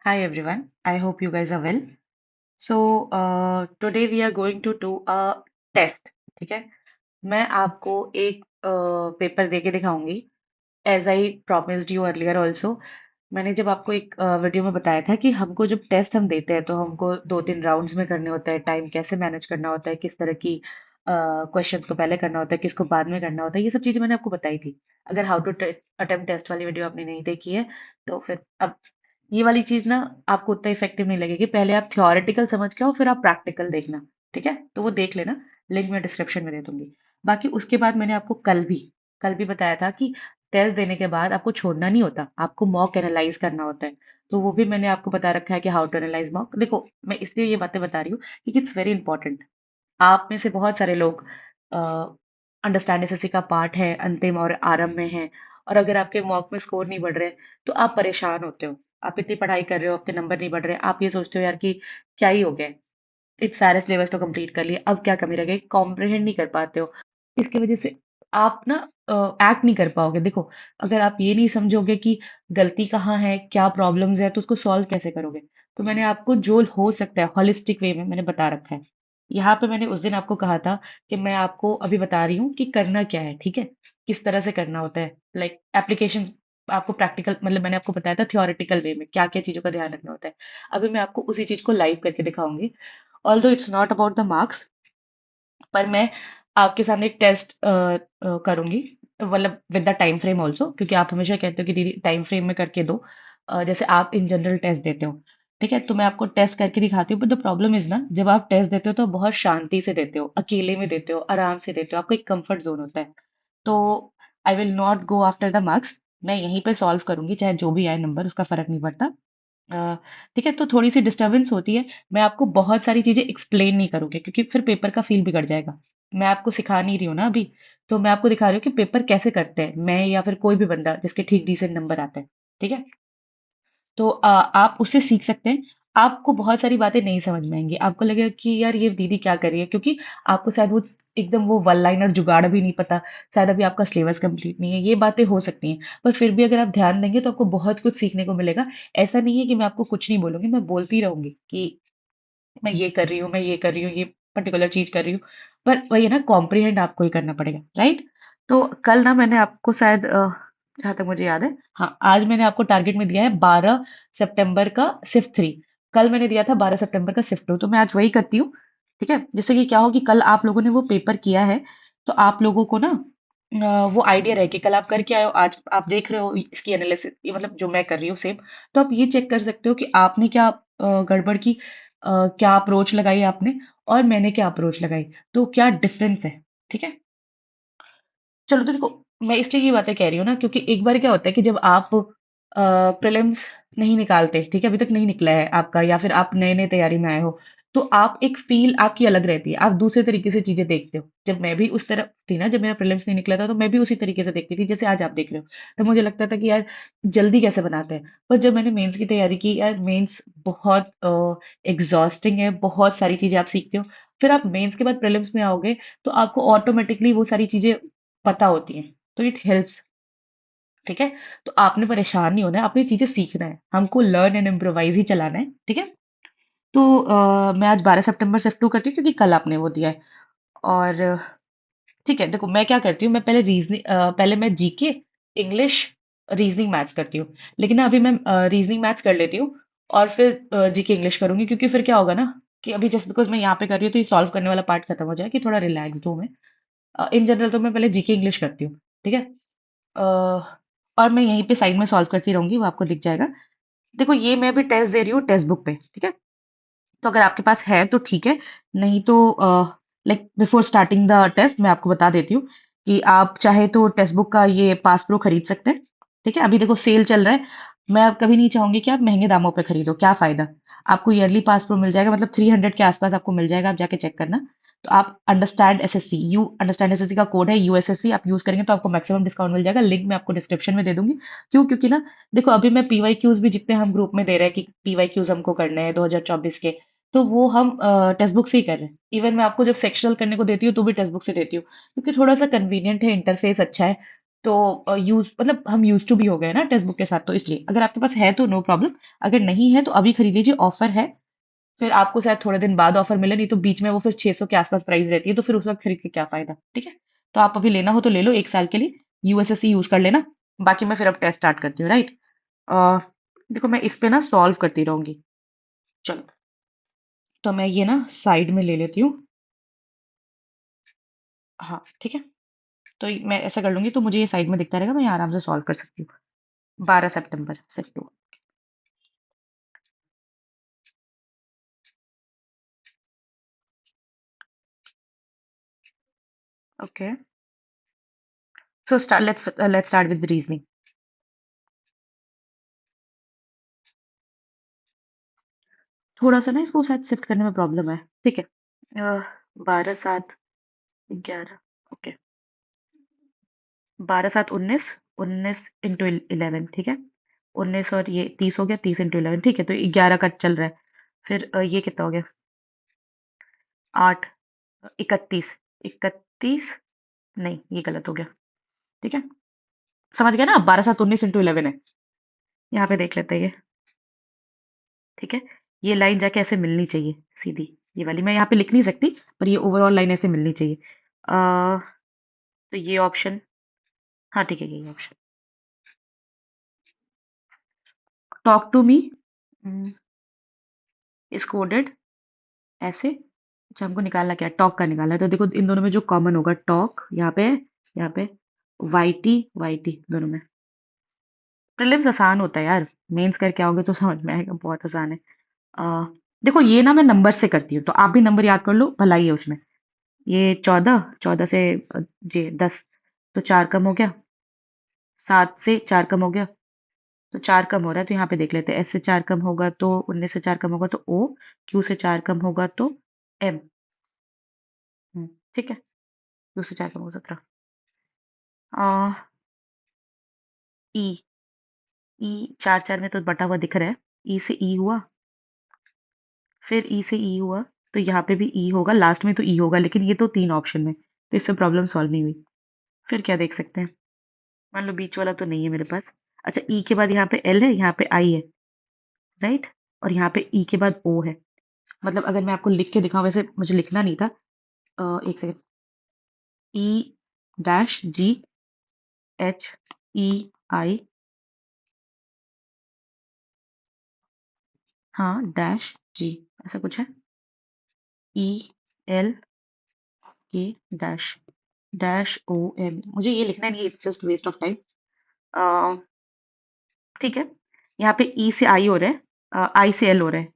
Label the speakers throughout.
Speaker 1: Hi everyone, I hope you guys are well. Today we are going to do a test. ठीक है? मैं आपको एक paper दे के दिखाऊंगी as I promised you earlier also. मैंने जब आपको एक वीडियो में बताया था कि हमको जब टेस्ट हम देते हैं तो हमको दो तीन राउंड्स में करने होता है, टाइम कैसे मैनेज करना होता है, किस तरह की क्वेश्चंस को पहले करना होता है, किसको बाद में करना होता है, ये सब चीजें मैंने आपको बताई थी. अगर हाउ टू अटेम्प्ट टेस्ट वाली वीडियो आपने नहीं देखी है तो फिर अब ये वाली चीज ना आपको उतना इफेक्टिव नहीं लगेगी. पहले आप थ्योरेटिकल समझ के आओ, फिर आप प्रैक्टिकल देखना. ठीक है, तो वो देख लेना. लिंक मैं डिस्क्रिप्शन में दे दूंगी. बाकी उसके बाद मैंने आपको कल भी बताया था कि टेस्ट देने के बाद आपको छोड़ना नहीं होता, आपको मॉक एनालाइज करना होता है. तो वो भी मैंने आपको बता रखा है कि हाउ टू एनालाइज मॉक. देखो, मैं इसलिए ये बातें बता रही हूँ क्योंकि इट्स वेरी इंपॉर्टेंट. आप में से बहुत सारे लोग अंडरस्टैंड एसएससी का पार्ट है, अंतिम और आरंभ में है. और अगर आपके मॉक में स्कोर नहीं बढ़ रहे तो आप परेशान होते हो. आप इतनी पढ़ाई कर रहे हो, आपके नंबर नहीं बढ़ रहे, आप ये सोचते हो यार कि क्या ही हो गया, इतने सारे सिलेबस तो कंप्लीट कर लिए, अब क्या कमी रह गई, कॉम्प्रिहेंड नहीं कर पाते हो. इसकी वजह से आप ना एक्ट नहीं कर पाओगे. देखो, अगर आप ये नहीं समझोगे कि गलती कहाँ है, क्या प्रॉब्लम्स है, तो उसको सॉल्व कैसे करोगे. तो मैंने आपको जो हो सकता है हॉलिस्टिक वे में मैंने बता रखा है. यहाँ पे मैंने उस दिन आपको कहा था कि मैं आपको अभी बता रही हूँ कि करना क्या है. ठीक है, किस तरह से करना होता है, लाइक एप्लीकेशन. आपको प्रैक्टिकल मतलब मैंने आपको बताया था थियोरेटिकल वे में क्या क्या चीजों का ध्यान रखना होता है. अभी मैं आपको उसी चीज को लाइव करके दिखाऊंगी. Although it's not about the marks, पर मैं आपके सामने एक टेस्ट करूंगी, मतलब with the time frame also, क्योंकि आप हमेशा कहते हो कि दीदी टाइम फ्रेम में करके दो, जैसे आप इन जनरल टेस्ट देते हो. ठीक है, तो मैं आपको टेस्ट करके दिखाती हूँ. बट द प्रॉब्लम इज ना, जब आप टेस्ट देते हो तो बहुत शांति से देते हो, अकेले में देते हो, आराम से देते हो, आपका एक कंफर्ट जोन होता है. तो I will not go after the marks. मैं यहीं पे सॉल्व करूंगी, चाहे जो भी आए नंबर, उसका फर्क नहीं पड़ता. अ, ठीक है, तो थोड़ी सी डिस्टरबेंस होती है. मैं आपको बहुत सारी चीजें एक्सप्लेन नहीं करूंगी क्योंकि फिर पेपर का फील बिगड़ जाएगा. मैं आपको सिखा नहीं रही हूँ ना अभी. तो मैं आपको दिखा रही हूँ कि पेपर कैसे करते हैं, मैं या फिर कोई भी बंदा जिसके ठीक डिसेंट नंबर आते हैं. ठीक है, तो आप उससे सीख सकते हैं. आपको बहुत सारी बातें नहीं समझ में आएंगी, आपको लगेगा कि यार ये दीदी क्या कर रही है, क्योंकि आपको शायद वो एकदम वो वन लाइनर जुगाड़ भी नहीं पता, शायद अभी आपका सिलेबस कंप्लीट नहीं है, ये बातें हो सकती हैं. पर फिर भी अगर आप ध्यान देंगे तो आपको बहुत कुछ सीखने को मिलेगा. ऐसा नहीं है कि मैं आपको कुछ नहीं बोलूंगी, मैं बोलती रहूंगी कि मैं ये कर रही हूँ, मैं ये कर रही हूँ, ये पर्टिकुलर चीज कर रही हूँ. पर वही है ना, कॉम्प्रिहेंड आपको ही करना पड़ेगा, राइट. तो कल ना मैंने आपको शायद जहां तक मुझे याद है, हाँ, आज मैंने आपको टारगेट में दिया है 12 सितंबर का सिर्फ थ्री. कल मैंने दिया था 12 सितंबर का सिर्फ टू, तो मैं आज वही करती हूँ. ठीक है, जिससे कि क्या हो कि कल आप लोगों ने वो पेपर किया है तो आप लोगों को ना वो आइडिया रहे कि कल आप करके आए हो, आज आप देख रहे हो इसकी एनालिसिस, मतलब जो मैं कर रही हूँ सेम. तो आप ये चेक कर सकते हो कि आपने क्या गड़बड़ की, क्या अप्रोच लगाई आपने, और मैंने क्या अप्रोच लगाई, तो क्या डिफरेंस है. ठीक है, चलो. तो देखो, मैं इसलिए ये बातें कह रही हूँ ना क्योंकि एक बार क्या होता है कि जब आप प्रीलिम्स नहीं निकालते, ठीक है, अभी तक नहीं निकला है आपका, या फिर आप नए नए तैयारी में आए हो, तो आप एक फील आपकी अलग रहती है, आप दूसरे तरीके से चीजें देखते हो. जब मैं भी उस तरफ थी ना, जब मेरा प्रीलिम्स नहीं निकला था, तो मैं भी उसी तरीके से देखती थी जैसे आज आप देख रहे हो. तो मुझे लगता था कि यार जल्दी कैसे बनाते हैं. पर जब मैंने मेंस की तैयारी की, यार मेंस बहुत एग्जॉस्टिंग है, बहुत सारी चीजें आप सीखते हो. फिर आप मेंस के बाद प्रीलिम्स में आओगे तो आपको ऑटोमेटिकली वो सारी चीजें पता होती हैं, तो इट हेल्प्स. ठीक है, तो आपने परेशान नहीं होना है, आपने चीजें सीखना है, हमको लर्न एंड इम्प्रोवाइज ही चलाना है. ठीक है, तो मैं आज 12 सितंबर शिफ्ट टू करती हूँ क्योंकि कल आपने वो दिया है. और ठीक है, देखो मैं क्या करती हूँ, मैं पहले रीजनिंग, पहले मैं जीके, इंग्लिश, रीजनिंग मैथ्स करती हूँ. लेकिन ना अभी मैं रीजनिंग मैथ्स कर लेती हूँ और फिर जीके इंग्लिश करूंगी, क्योंकि फिर क्या होगा ना कि अभी जस्ट बिकॉज मैं यहाँ पे कर रही हूँ तो ये सॉल्व करने वाला पार्ट खत्म हो जाए कि थोड़ा रिलैक्स्ड हूँ मैं. इन जनरल तो मैं पहले जीके इंग्लिश करती हूँ. ठीक है, अ, और मैं यहीं पे साइड में सॉल्व करती रहूंगी, वो आपको दिख जाएगा. देखो, ये मैं अभी टेस्ट दे रही हूँ टेक्स्ट बुक पे. ठीक है, तो अगर आपके पास है तो ठीक है, नहीं तो like before starting the test मैं आपको बता देती हूँ कि आप चाहे तो टेक्स्ट बुक का ये पास प्रो खरीद सकते हैं. ठीक है, अभी देखो सेल चल रहा है. मैं अब कभी नहीं चाहूंगी कि आप महंगे दामों पे खरीदो, क्या फायदा. आपको ईयरली पास प्रो मिल जाएगा, मतलब 300 के आसपास आपको मिल जाएगा, आप जाके चेक करना. तो आप understand SSC, you understand SSC का कोड है यूएसएससी, आप यूज करेंगे तो आपको मैक्सिमम डिस्काउंट मिल जाएगा. लिंक मैं आपको डिस्क्रिप्शन में दे दूंगी. क्यों? क्योंकि ना देखो, अभी मैं पीवाई क्यूज भी जितने हम ग्रुप में दे रहे हैं कि पीवाई क्यूज हमको करने हैं 2024 के, तो वो हम टेक्स्ट बुक से ही कर रहे हैं. इवन मैं आपको जब सेक्शनल करने को देती हूँ तो भी टेक्स्ट बुक से देती हूँ, क्योंकि थोड़ा सा कन्वीनियंट है, इंटरफेस अच्छा है. तो यूज मतलब हम यूज टू भी हो गए ना टेक्स्ट बुक के साथ, तो इसलिए अगर आपके पास है तो नो प्रॉब्लम। अगर नहीं है तो अभी खरीद लीजिए, ऑफर है। फिर आपको शायद थोड़े दिन बाद ऑफर मिले, नहीं तो बीच में वो फिर 600 के आसपास प्राइस रहती है, तो फिर उस वक्त खरीद के क्या फायदा, ठीक है। तो आप अभी लेना हो तो ले लो, 1 साल के लिए यूएसएससी यूज कर लेना। बाकी मैं फिर अब टेस्ट स्टार्ट करती हूँ, राइट। देखो मैं इस पे ना सॉल्व करती रहूंगी। चलो, तो मैं ये ना साइड में ले लेती हूँ। हाँ ठीक है। तो मैं ऐसा कर लूंगी तो मुझे ये साइड में दिखता रहेगा, मैं आराम से सॉल्व कर सकती हूँ। 12 सितंबर set two. Okay, so start, let's start with reasoning. थोड़ा सा ना इसको शायद शिफ्ट करने में प्रॉब्लम है, ठीक है। 12 7 11। ओके, 12 7 19, 19 × 11, ठीक है। 19 और ये 30 हो गया, 30 × 11, ठीक है। तो 11 का चल रहा है। फिर ये कितना हो गया, 8, 31, 31, नहीं ये गलत हो गया, ठीक है। समझ गया ना, 12 7 19 × 11 है। यहाँ पे देख लेते हैं ये, ठीक है। ये लाइन जाके ऐसे मिलनी चाहिए सीधी, ये वाली मैं यहाँ पे लिख नहीं सकती, पर ये ओवरऑल लाइन ऐसे मिलनी चाहिए। तो ये ऑप्शन, हाँ ठीक है, यही option. Talk to me is coded ऐसे। अच्छा, हमको निकालना क्या है, टॉक का निकालना है। तो देखो इन दोनों में जो कॉमन होगा, टॉक यहाँ पे, यहाँ पे वाईटी, वाईटी दोनों में। प्रीलिम्स आसान होता है यार, मेंस करके आओगे तो समझ में आएगा, बहुत आसान है। आ, देखो ये ना मैं नंबर से करती हूँ, तो आप भी नंबर याद कर लो, भलाई है उसमें। ये 14, 14 से जी 10, तो 4 कम हो गया। 7 से 4 कम हो गया, तो 4 कम हो रहा है, तो यहाँ पे देख लेते हैं। एस से 4 कम होगा तो 19 से 4 कम होगा तो ओ, क्यू से 4 कम होगा तो एम। ठीक है, क्यू से 4 कम होगा 17। ई, ई 4 4 में तो बटा हुआ दिख रहा है। ई से ई हुआ, फिर ई से ई हुआ, तो यहाँ पे भी ई होगा, लास्ट में तो ई होगा, लेकिन ये तो 3 ऑप्शन में, तो इससे प्रॉब्लम सॉल्व नहीं हुई। फिर क्या देख सकते हैं, मान लो बीच वाला तो नहीं है मेरे पास। अच्छा, ई के बाद यहाँ पे एल है, यहाँ पे आई है, राइट। और यहाँ पे ई के बाद ओ है। मतलब अगर मैं आपको लिख के दिखाऊं, वैसे मुझे लिखना नहीं था। एक second. E dash G H E I, हाँ डैश जी, ऐसा कुछ है। E L K dash, dash O M, मुझे ये लिखना नहीं है, it's just waste of time. ठीक है। यहाँ पे ई से आई हो रहा है, आई से एल हो रहा है।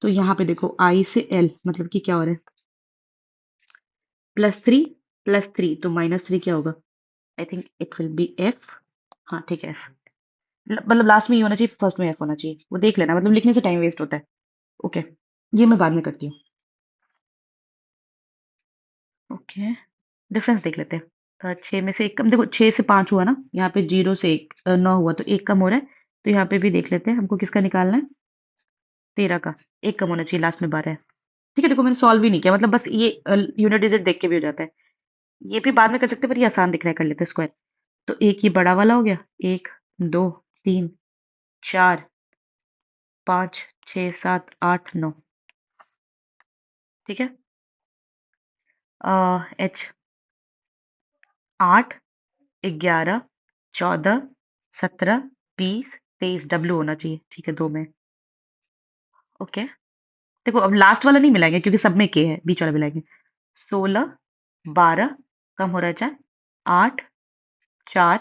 Speaker 1: तो यहाँ पे देखो आई से एल मतलब कि क्या हो रहा है, +3, +3 तो -3 क्या होगा, I think it will be F. हाँ ठीक है, एफ। मतलब लास्ट में ये होना चाहिए, फर्स्ट में एफ होना चाहिए, वो देख लेना, मतलब लिखने से टाइम वेस्ट होता है। ओके, ये मैं बाद में करती हूँ। ओके, डिफरेंस देख लेते हैं। 6 में से 1 कम, देखो 6 से 5 हुआ ना, यहाँ पे 0 से 1 9 हुआ, तो 1 कम हो रहा है। तो यहाँ पे भी देख लेते हैं, हमको किसका निकालना है, 13 का। 1 कम होना चाहिए, लास्ट में 12 है। ठीक है, देखो मैंने सॉल्व भी नहीं किया, मतलब बस ये यूनिट डिजिट देख के भी हो जाता है। ये भी बाद में कर सकते हैं, पर ये आसान दिख रहा है, कर लेते हैं स्क्वायर। तो एक ये बड़ा वाला हो गया, 1 2 3 4 5 6 7 8 9, ठीक है। एच 8 11 14 17 20 डब्ल्यू होना चाहिए, ठीक है, 2 में। ओके, देखो अब लास्ट वाला नहीं मिलाएंगे क्योंकि सब में के है, बीच वाला मिलाएंगे। 16 12 कम हो रहा है, चार, 8 4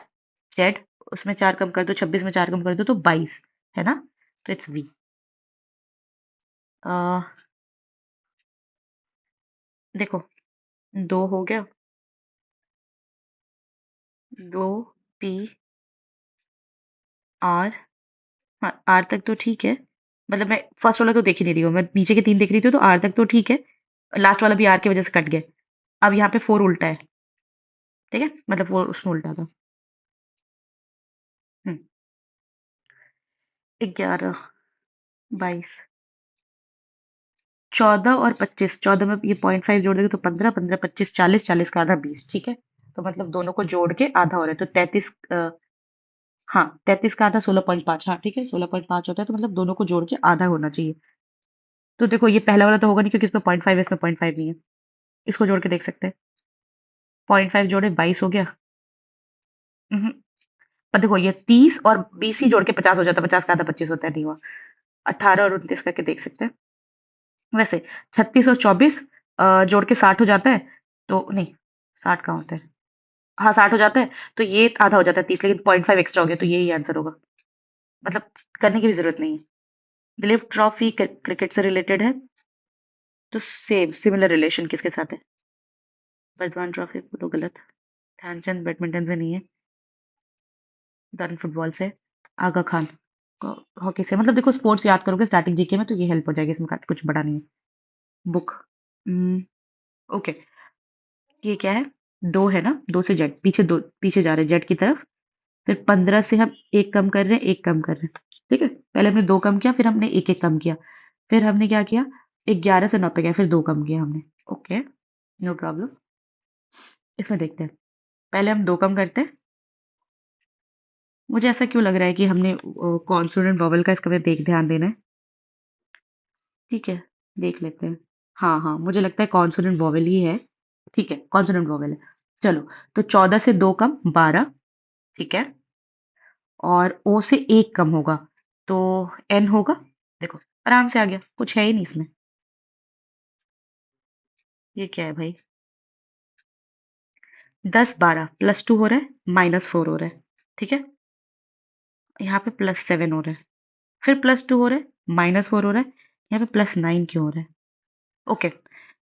Speaker 1: जेड, उसमें 4 कम कर दो, 26 में 4 कम कर दो तो 22 है ना। तो इट्स वी। देखो 2 हो गया, 2 पी आर, हाँ आर तक तो ठीक है। मतलब मैं फर्स्ट वाला तो देख ही नहीं रही हूँ, मैं नीचे के 3 देख रही थी, तो आर तक तो ठीक है। लास्ट वाला भी आर की वजह से कट गया। अब यहाँ पे 4 उल्टा है, ठीक है, मतलब 4 उसमें उल्टा था। 11 22 14 और 25, 14 में ये 0.5 जोड़ देंगे तो 15 15 25 40, 40 का आधा 20, ठीक है। तो मतलब दोनों को जोड़ के आधा हो रहा है, तो 33। हाँ, 33 का आधा 16.5। हाँ ठीक है, 16.5 होता है, तो मतलब दोनों को जोड़ के आधा होना चाहिए। तो देखो ये पहला वाला तो होगा नहीं, क्योंकि इसमें 0.5 है, इसमें 0.5 नहीं है। इसको जोड़ के देख सकते हैं। 0.5 जोड़े 22 हो गया। हम्म, पर देखो ये 30 और 20 ही जोड़ के 50 हो जाता है, 50 का आधा 25 होता है, नहीं हुआ। 18 और 29 करके देख सकते हैं। वैसे 36 और 24 जोड़ के 60 हो जाता है। तो नहीं, 60 कहाँ होता है? हाँ 60 हो जाता है। तो ये आधा हो जाता है 30, लेकिन 0.5 एक्स्ट्रा हो गया, तो यही आंसर होगा। मतलब करने की भी जरूरत नहीं है। ग्लिफ ट्रॉफी क्रिकेट से रिलेटेड है, तो सेम सिमिलर रिलेशन किसके साथ है? बर्धमान ट्रॉफी बोलो गलत। ध्यानचंद बैडमिंटन से नहीं है। धरन फुटबॉल से। आगा खान हॉकी से। मतलब देखो स्पोर्ट्स याद करोगे स्टैटिक जीके में, तो ये हेल्प हो जाएगी, इसमें कुछ बड़ा नहीं है। बुक। ओके। ये क्या है? दो है ना, दो से जेड पीछे, दो पीछे जा रहे हैं जेड की तरफ। फिर 15 से हम एक कम कर रहे हैं, एक कम कर रहे हैं। ठीक है, पहले हमने दो कम किया, फिर हमने एक एक कम किया। फिर हमने क्या किया? 11 से 9 पे गया, फिर दो कम किया हमने। Okay, no problem. इसमें देखते हैं। पहले हम दो कम करते हैं। मुझे ऐसा क्यों लग रहा है कि हमने कॉन्सोनेंट वॉवल का इसका में देख ध्यान देना है। ठीक है, देख लेते हैं। हाँ हाँ, मुझे लगता है कॉन्सोनेंट वॉवल ही है। ठीक है, कॉन्सोनेंट वॉवल है। चलो, तो 14 से दो कम 12। ठीक है, और ओ से एक कम होगा, तो एन होगा। देखो आराम से आ गया, कुछ है ही नहीं इसमें। ये क्या है भाई? 10 12 +2 हो रहा है, -4 हो रहा है। ठीक है, यहाँ पे +7 हो रहा है, फिर +2 हो रहा है, -4 हो रहा है। यहाँ पे +9 क्यों हो रहा है? ओके,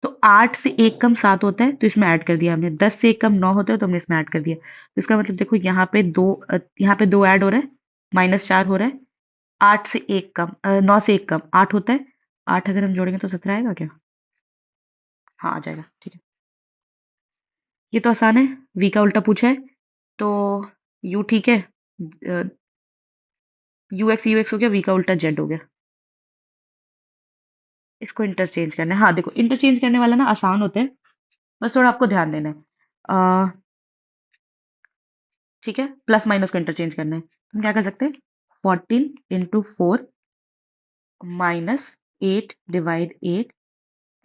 Speaker 1: तो 8 से एक कम 7 होता है, तो इसमें ऐड कर दिया हमने। 10 से एक कम 9 होता है, तो हमने इसमें ऐड कर दिया। तो इसका मतलब देखो यहाँ पे दो, यहाँ पे दो ऐड हो रहा है, -4 हो रहा है। 8 से एक कम 9 से एक कम 8 होता है। 8 अगर हम जोड़ेंगे तो 17 आएगा क्या? हाँ आ जाएगा, ठीक है। ये तो आसान है। वी का उल्टा पूछा है, तो यू ठीक है। यू एक्स हो गया, वी का उल्टा जेड हो गया। इसको इंटरचेंज करना है। हाँ देखो, इंटरचेंज करने वाला ना आसान होता है, बस थोड़ा आपको ध्यान देना है। ठीक है, प्लस माइनस को इंटरचेंज करना है। हम क्या कर सकते हैं? 14 × 4 -8 / 8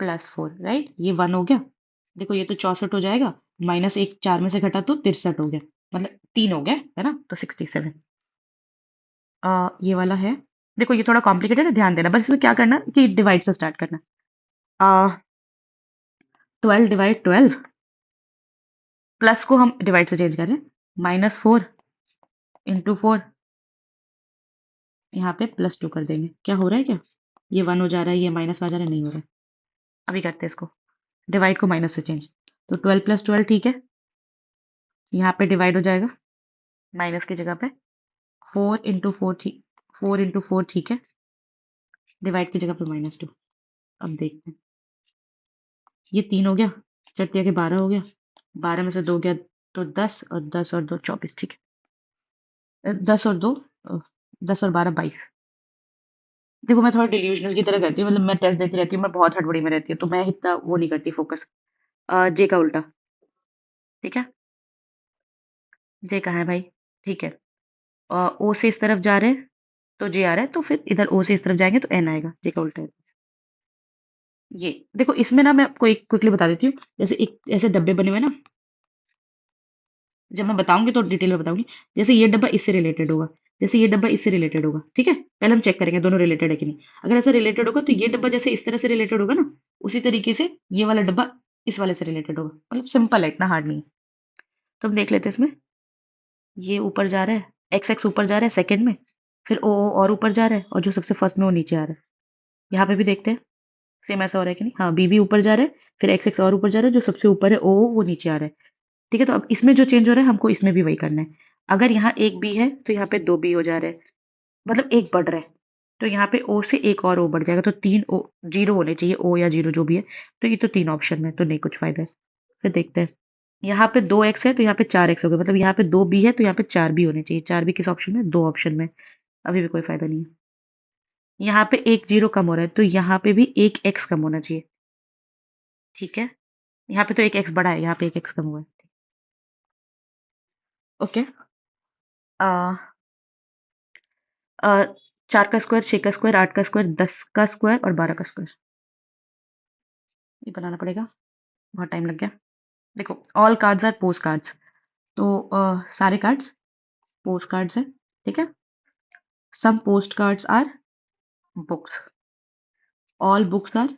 Speaker 1: +4, राइट? ये 1 हो गया। देखो ये तो 64 हो जाएगा। -1 4 में से घटा तो 63 हो गया, मतलब 3 हो गया है ना, तो 67। ये वाला है। देखो ये थोड़ा कॉम्प्लिकेटेड है, ध्यान देना। बस इसमें क्या करना कि डिवाइड से स्टार्ट करना। 12 / 12, प्लस को हम डिवाइड से चेंज कर रहे हैं। -4 × 4, यहाँ पे +2 कर देंगे। क्या हो रहा है क्या? ये 1 हो जा रहा है, ये माइनस आ जा रहा है, नहीं हो रहा है। अभी करते हैं इसको, डिवाइड को माइनस से चेंज। तो 12 + 12 ठीक है, यहाँ पे डिवाइड हो जाएगा माइनस की जगह पे। 4 × 4 ठीक, 4 × 4 ठीक है, डिवाइड की जगह पे -2। अब देखते हैं। ये 3 हो गया, चट्टिया के 12 हो गया। 12 में से 2 गया तो 10, और 10 और 2 24, ठीक है। 10 और 2 10 और 12 22। देखो मैं थोड़ा डिल्यूजनल की तरह करती हूँ, मतलब मैं टेस्ट देती रहती हूँ, मैं बहुत हड़बड़ी में रहती हूँ, तो मैं इतना वो नहीं करती फोकस। जे का उल्टा। ठीक है, जे कहाँ है भाई? ठीक है, ओ से इस तरफ जा रहे हैं, तो जे आ रहा है, तो फिर इधर ओ से इस तरफ जाएंगे तो एन आएगा। जे का उल्टा है ये। देखो इसमें ना मैं आपको एक क्विकली बता देती हूँ। जैसे एक ऐसे डब्बे बने हुए हैं ना, जब मैं बताऊंगी तो डिटेल में बताऊंगी। जैसे ये डब्बा इससे रिलेटेड होगा, जैसे ये डब्बा इससे रिलेटेड होगा। ठीक है, पहले हम चेक करेंगे दोनों रिलेटेड है कि नहीं। अगर ऐसा रिलेटेड होगा, तो ये डब्बा जैसे इस तरह से रिलेटेड होगा ना, उसी तरीके से ये वाला डब्बा इस वाले से रिलेटेड होगा। मतलब सिंपल है, इतना हार्ड नहीं है। तो हम देख लेते हैं इसमें। ये ऊपर जा रहा है, एक्स एक्स ऊपर जा रहा है सेकंड में, फिर ओ और ऊपर जा रहा है, और जो सबसे फर्स्ट में वो नीचे आ रहा है। यहाँ पे भी देखते हैं सेम ऐसा हो रहा है कि नहीं। हाँ, बी भी ऊपर जा रहा है, फिर एक्स एक्स और ऊपर जा रहा है, जो सबसे ऊपर है ओ वो नीचे आ रहा है। ठीक है, तो अब इसमें जो चेंज हो रहा है हमको इसमें भी वही करना है। अगर यहाँ एक बी है, तो यहाँ पे दो बी हो जा रहे हैं, मतलब एक बढ़ रहा है। तो यहाँ पे ओ से एक और ओ बढ़ जाएगा, तो तीन ओ जीरो होने चाहिए, ओ या जीरो जो भी है। तो ये तो तीन ऑप्शन में, तो नहीं कुछ फायदा है। फिर देखते हैं। यहाँ पे दो एक्स है, तो यहाँ पे चार एक्स हो गया, मतलब यहाँ पे दो बी है, तो यहाँ पे चार बी होने चाहिए। चार बी किस ऑप्शन में? दो ऑप्शन में। अभी भी कोई फायदा नहीं है। यहाँ पे एक जीरो कम हो रहा है, तो यहाँ पे भी एक एक्स कम होना चाहिए। ठीक है, यहाँ पे तो एक एक्स बढ़ा है, यहाँ पे एक एक्स कम हुआ है। ओके। आ, आ, 4 का स्क्वायर, 6 का स्क्वायर, 8 का स्क्वायर, 10 का स्क्वायर और 12 का स्क्वायर। ये बनाना पड़ेगा, बहुत टाइम लग गया। देखो, all cards are postcards, तो सारे कार्ड्स पोस्ट कार्ड्स हैं, ठीक है। Some postcards are books, all books are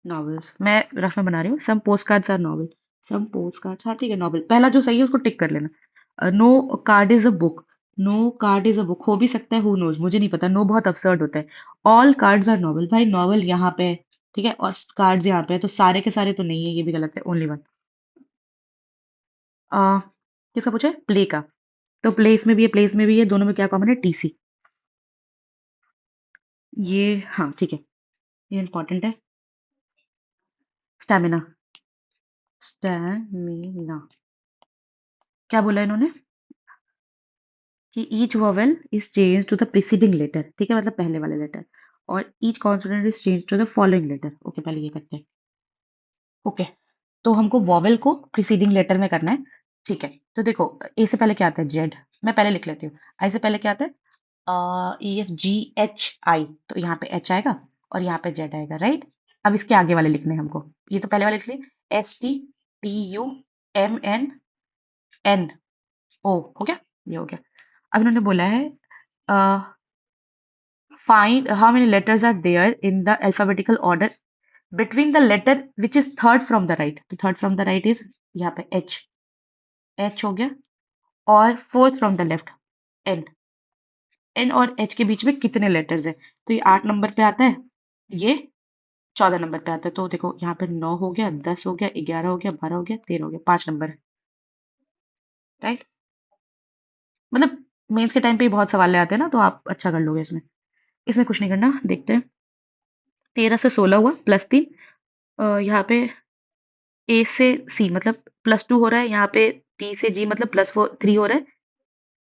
Speaker 1: novels. मैं रफ में बना रही हूँ, some postcards are novel, some postcards, हाँ ठीक है, नॉवेल। पहला जो सही है उसको टिक कर लेना। No card is a book, no card is a book हो भी सकता है, हु नोज, मुझे नहीं पता, नो बहुत अपसर्ड होता है। ऑल कार्ड्स आर नॉवेल, भाई नॉवेल यहाँ पे है, ठीक है, और कार्ड्स यहाँ पे है, तो सारे के सारे तो नहीं है, ये भी गलत है, ओनली वन। किसका पूछा है? प्ले का। तो प्लेस में भी है, प्लेस में भी है, दोनों में क्या कॉमन है? टीसी। ये हाँ ठीक है, ये इंपॉर्टेंट है। स्टैमिना, स्टैमिना, क्या बोला इन्होंने? कि each vowel is change to the preceding letter, ठीक है, मतलब पहले वाले लेटर, और each consonant is change to the following letter. Okay, पहले ये करते हैं। ओके, तो हमको वॉवेल को प्रीसीडिंग लेटर में करना है, ठीक है। तो देखो, ए से पहले क्या आता है? जेड। मैं पहले लिख लेती हूँ। आई से पहले क्या आता है? E F G H I, तो यहाँ पे एच आएगा और यहाँ पे जेड आएगा, राइट। अब इसके आगे वाले लिखने हैं हमको, ये तो पहले वाले लिख लिए, S T T U M N N O, हो गया, ये हो गया। अब इन्होंने बोला है, find how many letters are there in the alphabetical order between the letter which is third from the right, तो third from the right is यहाँ पे H, H हो गया, और fourth from the left N, N और H के बीच में कितने लेटर्स है? तो ये 8 नंबर पे आता है, ये 14 नंबर पे आता है, तो देखो यहाँ पे 9 हो गया, 10 हो गया, 11 हो गया, 12 हो गया, 13 हो गया, 5 नंबर है, राइट। मतलब मेंस के टाइम पे ही बहुत सवाल आते हैं ना, तो आप अच्छा कर लोगे इसमें। इसमें कुछ नहीं करना, देखते हैं। 13 से 16 हुआ, +3, यहाँ पे ए से सी मतलब +2 हो रहा है, यहाँ पे टी से जी मतलब +3 हो रहा है,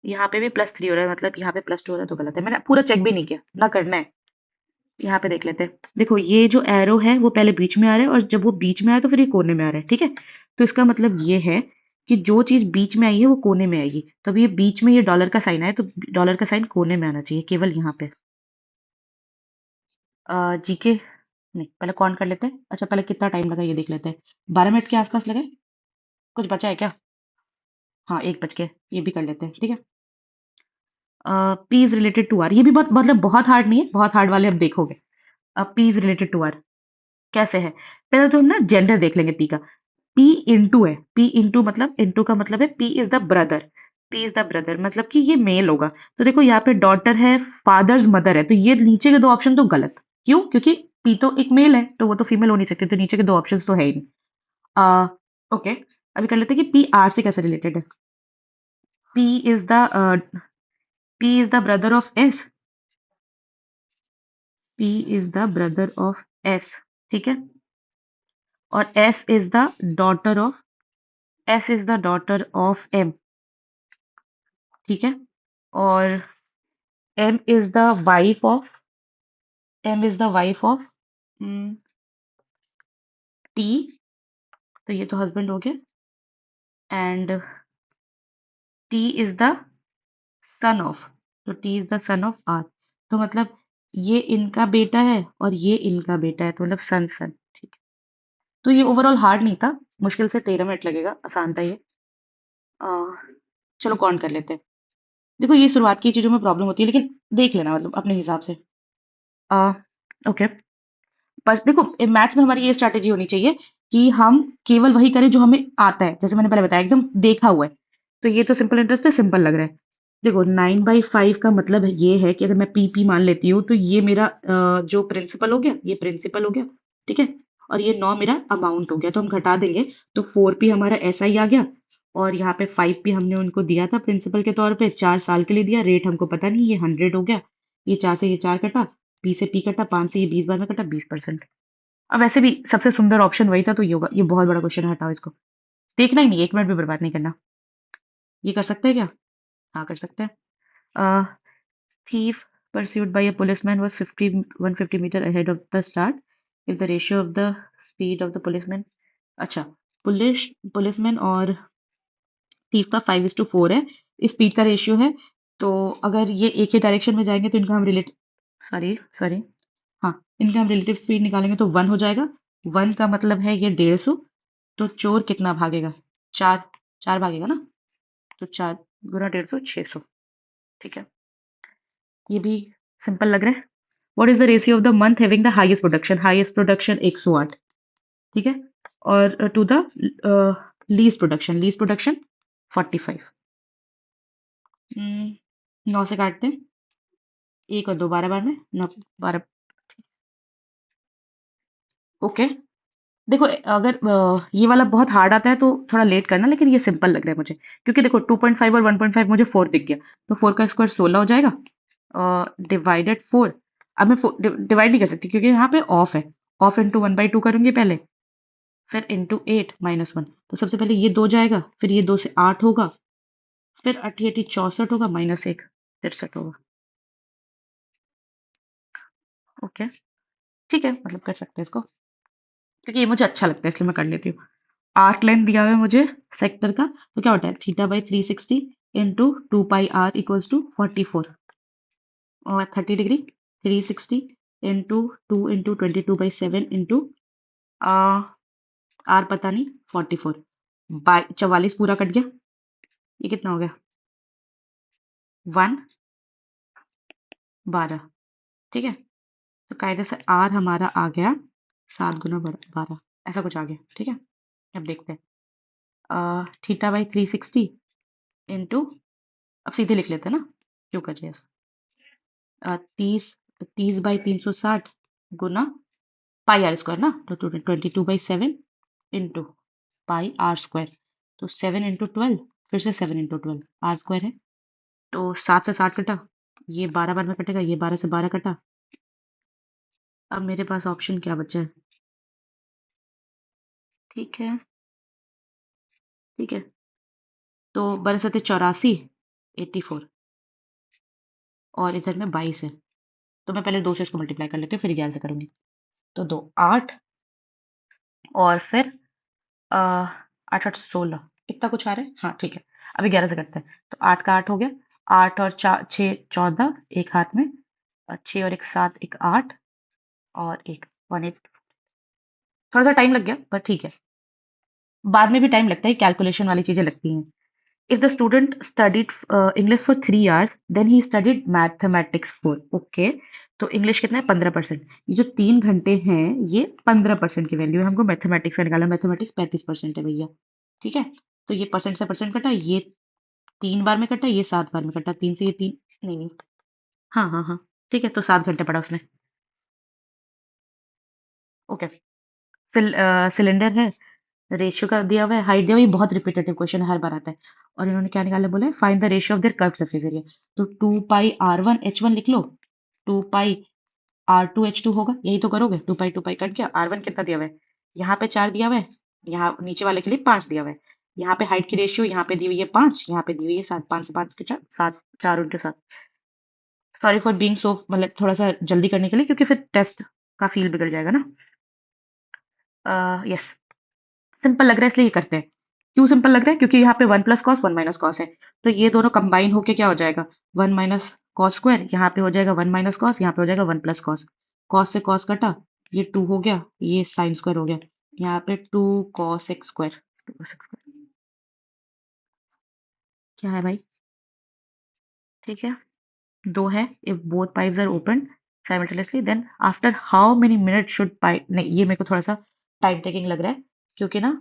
Speaker 1: यहाँ पे भी +3 हो रहा है, मतलब यहाँ पे +2 हो रहा है, तो गलत है। मैंने पूरा चेक भी नहीं किया, ना करना है। यहाँ पे देख लेते हैं। देखो, ये जो एरो है वो पहले बीच में आ रहा है, और जब वो बीच में आया तो फिर ये कोने में आ रहा है, ठीक है। तो इसका मतलब ये है कि जो चीज बीच में आई है वो कोने में आएगी। तो अब ये बीच में ये डॉलर का साइन है, तो डॉलर का साइन कोने में आना चाहिए, केवल यहाँ पे। जीके नहीं, पहले काउंट कर लेते हैं। अच्छा, पहले कितना टाइम लगा ये देख लेते हैं। 12 मिनट के आसपास लगे। कुछ बचा है क्या? हाँ, 1 बज के, ये भी कर लेते हैं, ठीक है। P is related to R, ये भी बहुत, मतलब बहुत हार्ड नहीं है, बहुत हार्ड वाले अब देखोगे। अब P is related to R कैसे है? पहले तो हम ना जेंडर देख लेंगे पी का। पी इंटू है, पी इंटू मतलब, इंटू का मतलब है P is the brother, P is the brother मतलब कि ये मेल होगा। तो देखो यहाँ पे डॉटर है, फादर्स मदर है, तो ये नीचे के 2 ऑप्शन तो गलत। क्यों? क्योंकि पी तो एक मेल है, तो वो तो फीमेल हो नहीं सकती, तो नीचे के 2 ऑप्शन तो है ही नहीं। आ, ओके, अभी कर लेते हैं कि पी आर से कैसे रिलेटेड है। P is the P is the brother of S, P is the brother of S, ठीक है। और S is the daughter of, S is the daughter of M, ठीक है। और M is the wife of, M is the wife of T, तो ये तो husband हो गया। And T is the son of, तो T is the son of R, तो मतलब ये इनका बेटा है और ये इनका बेटा है, तो मतलब सन सन, ठीक है। तो ये ओवरऑल हार्ड नहीं था, मुश्किल से 13 मिनट लगेगा, आसान था ये। आ, चलो काउंट कर लेते हैं। देखो, ये शुरुआत की चीजों में प्रॉब्लम होती है, लेकिन देख लेना मतलब अपने हिसाब से। आ, ओके, पर देखो, मैथ्स में हमारी ये स्ट्रैटेजी होनी चाहिए कि हम केवल वही करें जो हमें आता है, जैसे मैंने पहले बताया, एकदम देखा हुआ है। तो ये तो सिंपल इंटरेस्ट है, सिंपल लग रहा है। देखो, 9/5 का मतलब ये है कि अगर मैं पी पी मान लेती हूँ, तो ये मेरा जो प्रिंसिपल हो गया, ये प्रिंसिपल हो गया, ठीक है। और ये 9 मेरा अमाउंट हो गया, तो हम घटा देंगे, तो 4p हमारा ऐसा ही आ गया। और यहाँ पे 5p हमने उनको दिया था प्रिंसिपल के तौर पे, 4 साल के लिए दिया, रेट हमको पता नहीं, ये 100 हो गया। ये 4 से ये 4 कटा, पी से पी कटा, 5 से ये 20 बार में कटा, 20%। अब वैसे भी सबसे सुंदर ऑप्शन वही था, तो ये होगा। ये बहुत बड़ा क्वेश्चन है, हटाओ इसको। देखना ही नहीं, 1 मिनट भी बर्बाद नहीं करना। ये कर सकते हैं क्या? हाँ, कर सकते हैं। Thief pursued by a policeman was 150 meter ahead of the start. If the ratio of the speed of the policeman, अच्छा, पुलिसमैन और थीफ का 5:4 है, स्पीड का रेशियो है। तो अगर ये एक ही डायरेक्शन में जाएंगे तो इनका हम रिलेटिव, सॉरी सॉरी, हाँ, इनका हम रिलेटिव स्पीड निकालेंगे तो 1 हो जाएगा। 1 का मतलब है ये 150। तो चोर कितना भागेगा? 4, 4 भागेगा ना। तो 4 गुना 150, 600। ठीक है, ये भी सिंपल लग रहा है। What is the ratio of the month having the highest production? Highest production 108। ठीक है, और टू द लीस्ट प्रोडक्शन 45। 9 से काटते हैं, एक और दो, 12 बार में 9, 12। ओके, देखो अगर ये वाला बहुत हार्ड आता है तो थोड़ा लेट करना, लेकिन ये सिंपल लग रहा है मुझे, क्योंकि देखो 2.5 और 1.5 मुझे 4 दिख गया। तो 4 का स्क्वायर 16 हो जाएगा, डिवाइडेड 4। अब मैं डिवाइड नहीं कर सकती क्योंकि यहाँ पे ऑफ है। ऑफ इंटू 1/2 करूंगी पहले, फिर इंटू 8 -1। तो सबसे पहले ये 2 जाएगा, फिर ये 2 से 8 होगा, फिर 8 8 64 होगा, -1 63 होगा। ओके, ठीक है, मतलब कर सकते हैं इसको, क्योंकि ये मुझे अच्छा लगता है इसलिए मैं कर लेती हूँ। आर्क लेंथ दिया हुआ है मुझे सेक्टर का, तो क्या होता है θ/360 इंटू 2πr इक्वल्स टू 44, और 30 degree 360 into 2 into 22/7 into R पता नहीं 44 बाई 44 पूरा कट गया। ये कितना हो गया? 1 12। ठीक है, तो कायदे से आर हमारा आ गया 7 गुना 12, ऐसा कुछ आ गया। ठीक है, अब देखते हैं θ/360 इंटू, अब सीधे लिख लेते हैं ना, क्यों कर रहे हैं? 30, 30/360 गुना पाई आर स्क्वायर ना, तो 22/7 इंटू पाई आर स्क्वायर। तो 7 × 12, फिर से 7 × 12 आर स्क्वायर है। तो 7 से 60 कटा, ये 12 बार में कटेगा, ये 12 से 12 कटा। अब मेरे पास ऑप्शन क्या बचा है? ठीक है, ठीक है, तो 12×7 = 84, और इधर में 22 है। तो मैं पहले 2 से इसको मल्टीप्लाई कर लेती हूँ, फिर 11 से करूंगी। तो 2 8, और फिर 8 8 16, इतना कुछ आ रहा है। हाँ ठीक है, अभी 11 से करते हैं। तो 8 का 8 हो गया, 8 और 6 14, एक हाथ में, और 6 और 1 7, एक 8, और एक 1 8। थोड़ा सा टाइम लग गया पर ठीक है, बाद में भी टाइम लगता है, कैलकुलेशन वाली चीजें लगती हैं। If the student studied English for 3 hours, then he studied mathematics for, okay, तो इंग्लिश कितना है? 15%। ये जो 3 घंटे हैं, ये 15% की वैल्यू है। हमको मैथमेटिक्स का निकाला, मैथमेटिक्स 35% है भैया। ठीक है, तो ये परसेंट से परसेंट कटा, ये 3 बार में कटा, ये 7 बार में कटा, 3 से ये 3, नहीं नहीं, हाँ हाँ हाँ, ठीक है, तो 7 घंटे पड़ा उसने। ओके, सिलेंडर है, रेशियो का दिया हुआ है, हाइट दिया हुआ है, ये बहुत रिपीटेटिव क्वेश्चन है, हर बार आता है। और इन्होंने क्या निकाला, बोला find the ratio of their curve surface area. तो 2πr1h1 लिख लो, 2πr2h2 होगा, यही तो करोगे। 2π कट गया, R1 कितना दिया हुआ है? यहाँ पे 4 दिया हुआ है, यहाँ नीचे वाले के लिए 5 दिया हुआ है। यहाँ पे हाइट की रेशियो यहाँ पे दी हुई है 5, यहाँ पे दी हुई है 7, 5 से 5 के 4, 7, 4 × 7। सॉरी फॉर बीइंग सो, मतलब थोड़ा सा जल्दी करने के लिए, क्योंकि फिर टेस्ट का फील बिगड़ जाएगा ना। यस, सिंपल लग रहा है इसलिए ये करते हैं। क्यों सिंपल लग रहा है? क्योंकि यहाँ पे 1 + cos 1 - cos है, तो ये दोनों कंबाइन होके क्या हो जाएगा? 1 - cos²। यहाँ पे हो जाएगा 1 - cos, यहाँ पे हो जाएगा 1 + cos। cos से cos कटा, ये 2 हो गया, ये sin² हो गया। यहाँ पे 2 cos x²। क्या है भाई? ठीक है, 2 है। If both pipes are open simultaneously, then after how many minute should pipe, नहीं ये मेरे को थोड़ा सा टाइम टेकिंग लग रहा है, क्योंकि ना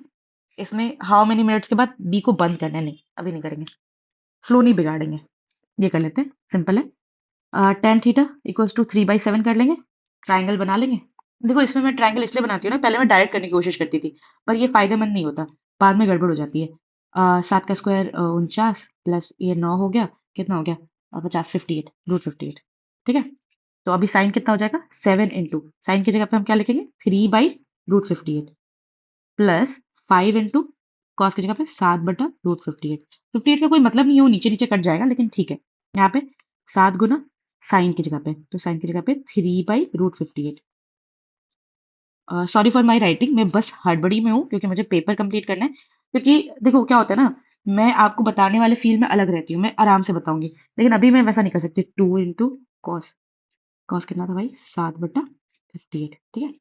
Speaker 1: इसमें हाउ मेनी मिनट्स के बाद बी को बंद करना है। नहीं, अभी नहीं करेंगे, फ्लो नहीं बिगाड़ेंगे, ये कर लेते हैं, सिंपल है। tan थीटा इक्वल्स टू 3/7 कर लेंगे, ट्राइंगल बना लेंगे। देखो इसमें मैं ट्राइंगल इसलिए बनाती हूँ ना, पहले मैं डायरेक्ट करने की कोशिश करती थी, पर ये फायदेमंद नहीं होता, बाद में गड़बड़ हो जाती है। 7 का स्क्वायर 49, प्लस ये 9 हो गया, कितना हो गया? 50, 58, √58। ठीक है, तो अभी साइन कितना हो जाएगा? 7 इंटू, साइन की जगह पे हम क्या लिखेंगे? 3/√58, प्लस 5 इंटू कॉस की जगह पे 7/√58। 58 का कोई मतलब नहीं है, वो नीचे नीचे कट जाएगा, लेकिन ठीक है। यहाँ पे 7 गुना साइन की जगह पे, तो साइन की जगह पे 3/√58। सॉरी फॉर माई राइटिंग, मैं बस हड़बड़ी में हूँ क्योंकि मुझे पेपर कंप्लीट करना है। क्योंकि देखो क्या होता है ना, मैं आपको बताने वाले फील्ड में अलग रहती हूँ, मैं आराम से बताऊंगी, लेकिन अभी मैं वैसा नहीं कर सकती। 2 इंटू कॉस, कॉस कितना था भाई, 7/58, ठीक है।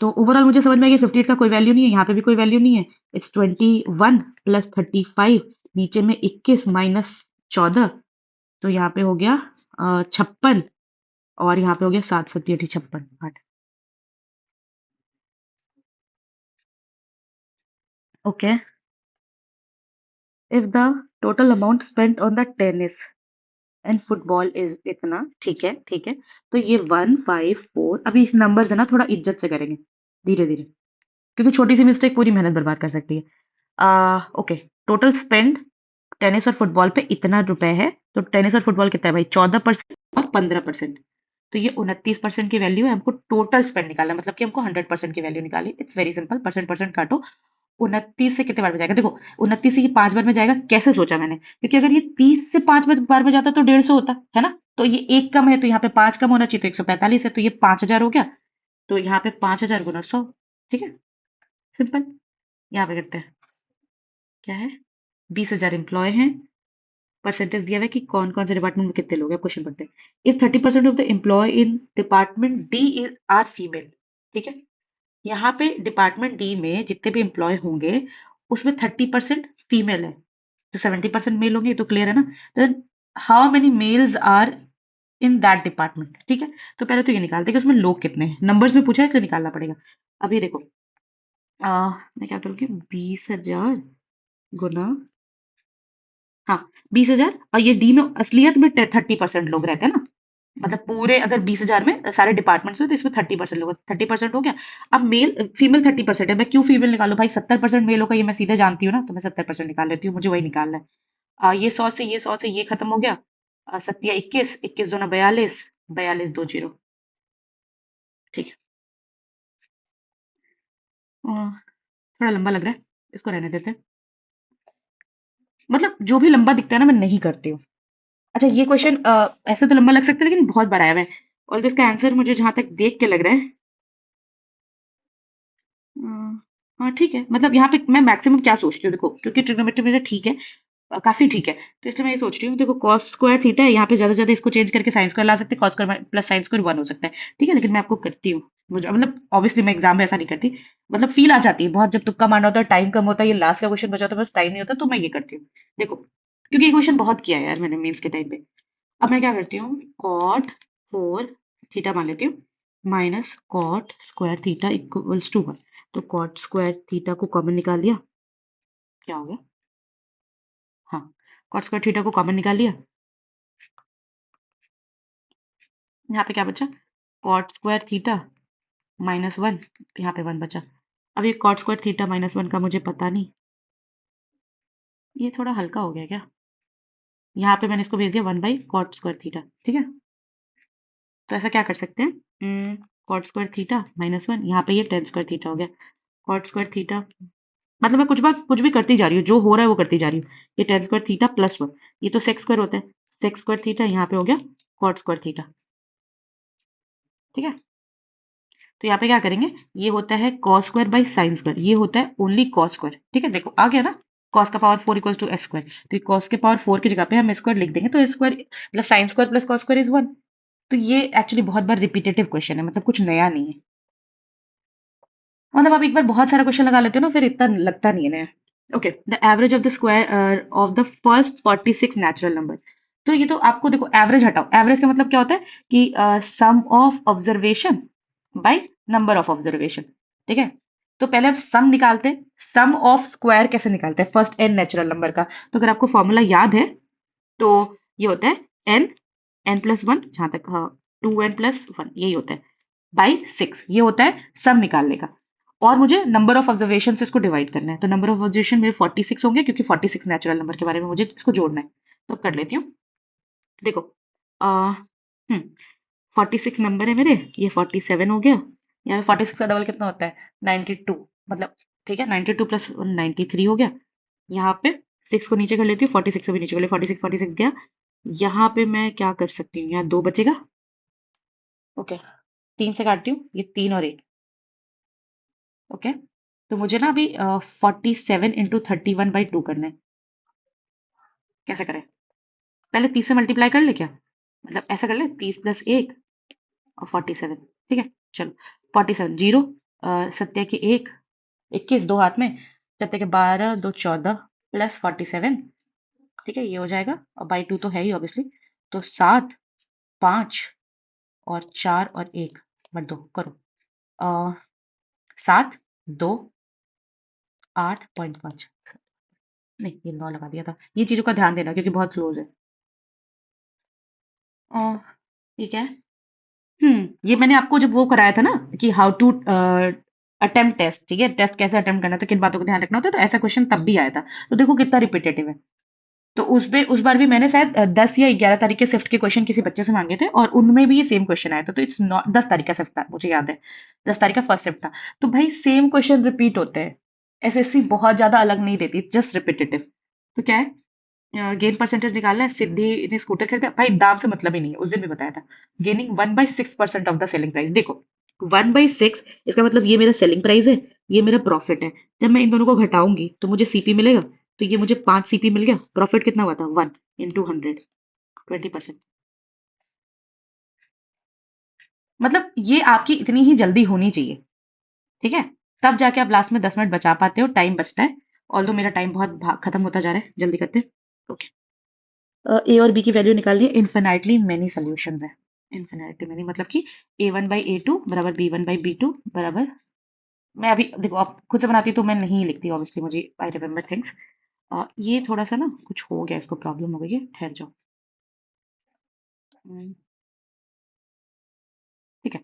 Speaker 1: तो ओवरऑल मुझे समझ में आ गया 58 का कोई वैल्यू नहीं है, यहाँ पे भी कोई वैल्यू नहीं है। इट्स 21 प्लस 35, नीचे में 21 माइनस 14, तो यहाँ पे हो गया 56, और यहाँ पे हो गया 7 7 8 56 8। Okay, if the total amount spent on the tennis and football is इतना, ठीक है ठीक है। तो ये 154, अभी इस नंबर है ना थोड़ा इज्जत से करेंगे, धीरे धीरे, क्योंकि छोटी सी मिस्टेक पूरी मेहनत बर्बाद कर सकती है। ओके, टोटल स्पेंड टेनिस और फुटबॉल पे इतना रुपए है, तो टेनिस और फुटबॉल कितना है भाई, 14% और 15%। तो ये 29% की वैल्यू है, हमको टोटल स्पेंड निकालना है, मतलब कि हमको 100% की वैल्यू निकाली। It's very simple, percent percent काटो। 29 से कितने बार में जाएगा, देखो 29 से ये 5 बार में जाएगा, कैसे सोचा मैंने, क्योंकि अगर ये 30 से 5 बार में जाता तो 150 होता है ना, तो ये एक कम है, तो यहाँ पे 5 कम होना चाहिए, तो 145 है, तो ये 5000 हो गया। तो यहाँ पे 5000 गुना 100, ठीक है, सिंपल। यहाँ पे करते हैं, क्या है, 20,000 एम्प्लॉय हैं, परसेंटेज दिया हुआ है कि कौन कौन से डिपार्टमेंट में कितने लोग हैं, क्वेश्चन पढ़ते हैं। If 30% of the employ in department D is are female, ठीक है, यहाँ पे डिपार्टमेंट डी में जितने भी एम्प्लॉय होंगे उसमें 30% फीमेल है, तो 70% मेल होंगे, ये तो क्लियर है ना। Then how many males are in that department, ठीक है। तो पहले तो ये निकालते हैं कि उसमें लोग कितने हैं, नंबर्स में पूछा है इसलिए निकालना पड़ेगा। अब ये देखो, मैं क्या करूँगी, 20,000 गुना, हाँ 20,000, और ये डी में असलियत में 30% लोग रहते हैं ना, मतलब पूरे अगर 20,000 में सारे डिपार्टमेंट्स में, तो इसमें 30% लोग, 30% हो गया। अब मेल फीमेल 30% है, मैं क्यों फीमेल निकालू भाई, 70% मेल होगा, ये मैं सीधे जानती हूँ ना, तो मैं 70% निकाल लेती हूँ, मुझे वही निकालना है। ये 100 से ये खत्म हो गया, सत्या 21, 21 दूना 42, 42 दो जीरो, ठीक है। थोड़ा लंबा लग रहा है, इसको रहने देते हैं, मतलब जो भी लंबा दिखता है ना मैं नहीं करती हूँ। अच्छा ये क्वेश्चन ऐसे तो लंबा लग सकता है, लेकिन बहुत बार आया हुआ है, और इसका आंसर मुझे जहां तक देख के लग रहा है, हाँ ठीक है, मतलब यहाँ पे मैं मैक्सिमम क्या सोचती हूँ, देखो क्योंकि ट्रिग्नोमेट्री मेरा ठीक है, काफी ठीक है, तो इसलिए मैं ये सोच रही हूँ, देखो कॉस स्क्वायर थीटा है, यहाँ पे ज्यादा से ज्यादा इसको चेंज करके साइन स्क्वायर ला सकते हैं, cos square plus sine square 1 हो सकता है, ठीक है, लेकिन मैं आपको करती हूँ, मुझे मतलब ऑब्वियसली मैं एग्जाम में ऐसा नहीं करती, मतलब फील आ जाती है बहुत, जब तुक्का मारना होता है, टाइम कम होता है, ये लास्ट का क्वेश्चन बचा होता है, बस टाइम नहीं होता, तो मैं ये करती हूँ। देखो क्योंकि ये क्वेश्चन बहुत किया है यार मैंने मेंस के टाइम पे। अब मैं क्या करती हूँ, कॉट 4 थीटा मान लेती हूँ, minus cot square theta equals to 1, तो कॉट स्क्वायर थीटा को कॉमन निकाल लिया, क्या हो गया, हाँ, कॉट स्क्वायर थीटा को कॉमन निकाल लिया, यहाँ पे क्या बचा, कॉट स्क्वायर थीटा -1, यहाँ पे 1 बचा। अब ये कॉट स्क्वायर थीटा -1 का मुझे पता नहीं, ये थोड़ा हल्का हो गया क्या, यहाँ पे मैंने इसको भेज दिया 1/कॉट स्क्वायर थीटा, ठीक है। तो ऐसा क्या कर सकते हैं, कॉट स्क्वायर थीटा -1, यहाँ पे ये टेन स्क्वायर थीटा हो गया, कॉट स्क्वायर थीटा, मतलब मैं कुछ भी करती जा रही हूँ, जो हो रहा है वो करती जा रही हूँ। ये टेन स्क्वायर थीटा +1, ये तो सेक्स स्क्वायर होता है, सेक्स स्क्वायर थीटा, यहाँ पे हो गया कॉट स्क्वायर थीटा, ठीक है। तो यहाँ पे क्या करेंगे, ये होता है cos square by sine square, ये होता है ओनली कॉस स्क्वायर, ठीक है, देखो आ गया ना, कॉस का power 4 equals to S square, तो ये कॉस के पावर 4 की जगह पे हम स्क्वायर लिख देंगे, तो स्क्वायर मतलब sine square plus cos square is 1। तो ये एक्चुअली बहुत बार रिपीटेटिव क्वेश्चन है, मतलब कुछ नया नहीं है, मतलब आप एक बार बहुत सारा क्वेश्चन लगा लेते हो ना, फिर इतना लगता नहीं है नया। Okay, the average of the square of the first 46 natural number, तो ये तो आपको देखो एवरेज हटाओ, एवरेज का मतलब क्या होता है कि sum of observation by number of observation, ठीक है। तो पहले हम सम निकालते हैं, सम ऑफ स्क्वायर कैसे निकालते हैं फर्स्ट एन नेचुरल नंबर का, तो अगर आपको फॉर्मूला याद है तो ये होता है एन, n+1, जहां तक, हाँ 2n+1 यही होता है, बाई 6, ये होता है सम निकालने का, और मुझे नंबर ऑफ ऑब्जर्वेशन से इसको डिवाइड करना है, तो नंबर ऑफ ऑब्जर्वेशन मेरे 46 होंगे, क्योंकि 46 नेचुरल नंबर के बारे में मुझे इसको जोड़ना है, तो अब कर लेती हूँ। देखो आ, 46 नंबर है मेरे, ये 47 हो गया, यहाँ पे 46 का डबल कितना होता है, 92, मतलब ठीक है, 92 प्लस 93 हो गया, यहाँ पे 6 को नीचे कर लेती हूँ, 46 को भी नीचे कर ले, 46 गया, यहाँ पे मैं क्या कर सकती हूँ, यहाँ 2 बचेगा, ओके, 3 से काटती हूँ, ये 3 और 1, ओके, तो मुझे ना अभी 47 × 31/2 करना है। कैसे करें? पहले 30 से मल्टीप्लाई कर ले क्या? मतलब ऐसा कर ले, 30 + 1 और 47। ठीक है, चलो। 47 जीरो, सत्या के 1, 21 दो हाथ में, सत्या के 12 2 14 प्लस 47। ठीक है, ये हो जाएगा, और बाई 2 तो है ही ऑब्वियसली। तो 7 5 और 4 और 1 बट 2 करो। 7 2 8.5। नहीं, ये 9 लगा दिया था। ये चीजों का ध्यान देना क्योंकि बहुत क्लोज है। ये क्या है? ये मैंने आपको जब वो कराया था ना कि हाउ टू अटेम्प्ट टेस्ट, ठीक है, टेस्ट कैसे अटेम्प्ट करना था, किन बातों का ध्यान रखना होता है, तो ऐसा क्वेश्चन तब भी आया था। तो देखो कितना रिपीटेटिव है। तो उस बार भी मैंने शायद 10 या 11 तारीख के शिफ्ट के क्वेश्चन किसी बच्चे से मांगे थे, और उनमें भी ये सेम क्वेश्चन आया था। तो इट्स नॉट 10 तारीख का शिफ्ट था, मुझे याद है। 10 तारीख का फर्स्ट शिफ्ट था। तो भाई सेम क्वेश्चन रिपीट होते हैं। एसएससी बहुत ज्यादा अलग नहीं देती, जस्ट रिपीटेटिव। तो क्या है? गेन परसेंटेज निकालना है। सिद्धि ने स्कूटर खरीदा, भाई दाम से मतलब ही नहीं है, उस दिन भी बताया था। Gaining 1/6% of the selling price. देखो, 1/6 इसका मतलब ये मेरा सेलिंग प्राइस है, ये मेरा प्रॉफिट है। जब मैं इन दोनों को घटाऊंगी तो मुझे सीपी मिलेगा। तो ये मुझे 5 सीपी मिल गया। प्रॉफिट कितना हुआ था? 1 × 100, 20%। मतलब ये आपकी इतनी ही जल्दी होनी चाहिए। ठीक है, तब जाके आप लास्ट में 10 मिनट बचा पाते हो, टाइम बचता है। ऑल्दो मेरा टाइम बहुत खत्म होता जा रहा है, जल्दी करते हैं। ओके, ए और बी की वैल्यू निकालनी है। इन्फिनाइटली मेनी सोल्यूशंस है। इन्फिनाइटली मेनी मतलब कि A1/A2 बराबर B1/B2 बराबर। मैं अभी देखो, आप खुद से बनाती तो मैं नहीं लिखती ऑब्वियसली, मुझे आई रिमेम्बर थिंग्स। ये थोड़ा सा ना कुछ हो गया, इसको प्रॉब्लम हो गई है, ठहर जाओ। हम्म, ठीक है,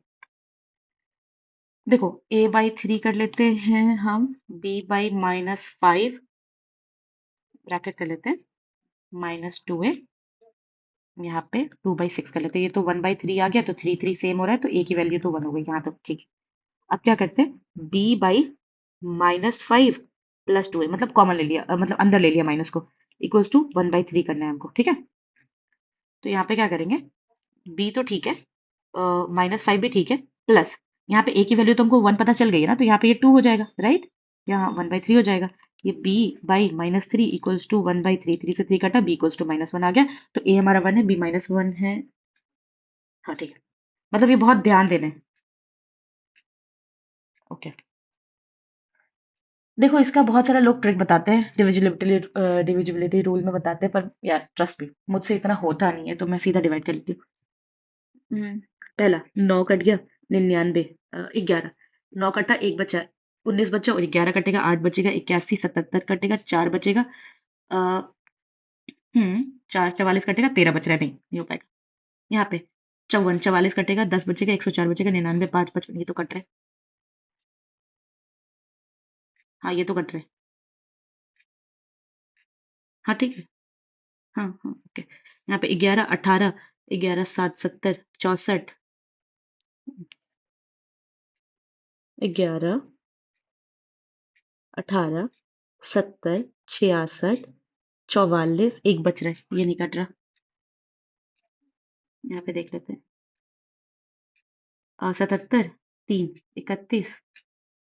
Speaker 1: देखो A/3 कर लेते हैं हम। B/-5 ब्रैकेट कर लेते हैं, -2A। यहाँ पे 2/6 कर लेते हैं। ये तो 1/3 आ गया, तो 3 3 सेम हो रहा है, तो A की वैल्यू तो 1 हो गई यहाँ, तो ठीक है। अब क्या करते हैं? B/-5 +2A, मतलब कॉमन ले लिया, मतलब अंदर ले लिया माइनस को, इक्वल्स टू 1/3 करना है हमको। ठीक है, तो यहाँ पे क्या करेंगे? B तो ठीक है, -5 भी ठीक है, प्लस यहाँ पे A की वैल्यू तो हमको 1 पता चल गई है ना, तो यहाँ पे ये 2 हो जाएगा, राइट? यहाँ 1/3 हो जाएगा। ये B/-3 इक्वल्स टू 1/3, 3 से 3 कटा, B इक्वल्स टू -1 आ गया। तो A हमारा 1 है, B -1 है। हाँ ठीक है, मतलब ये बहुत ध्यान देना है। ओके, देखो इसका बहुत सारा लोग ट्रिक बताते हैं, डिविजिबिलिटी रूल में बताते हैं, पर यार ट्रस्ट मी, मुझसे इतना होता नहीं है, तो मैं सीधा डिवाइड कर लेती हूँ। हम्म, पहला 9 कट गया, 99, 11। 9 कटा, एक बचा, 19 बचा, और 11 कटेगा, 8 बचेगा, 81, 77 कटेगा, 4 बचेगा। आ, 4 44 कटेगा, 13 बच रहा है, नहीं नहीं हो पाएगा। यहाँ पे 54 44 कटेगा, 10 बचेगा, 104 बचेगा, 99 5 55, ये तो कट रहा है। हाँ ये तो कट रहा है। हाँ ठीक है, हाँ हाँ ओके। यहाँ पे 11 18, 11 7 70 64, 11 18 70 66 44, एक बच रहा है, ये नहीं कट रहा। यहाँ पे देख लेते हैं। 77 3 31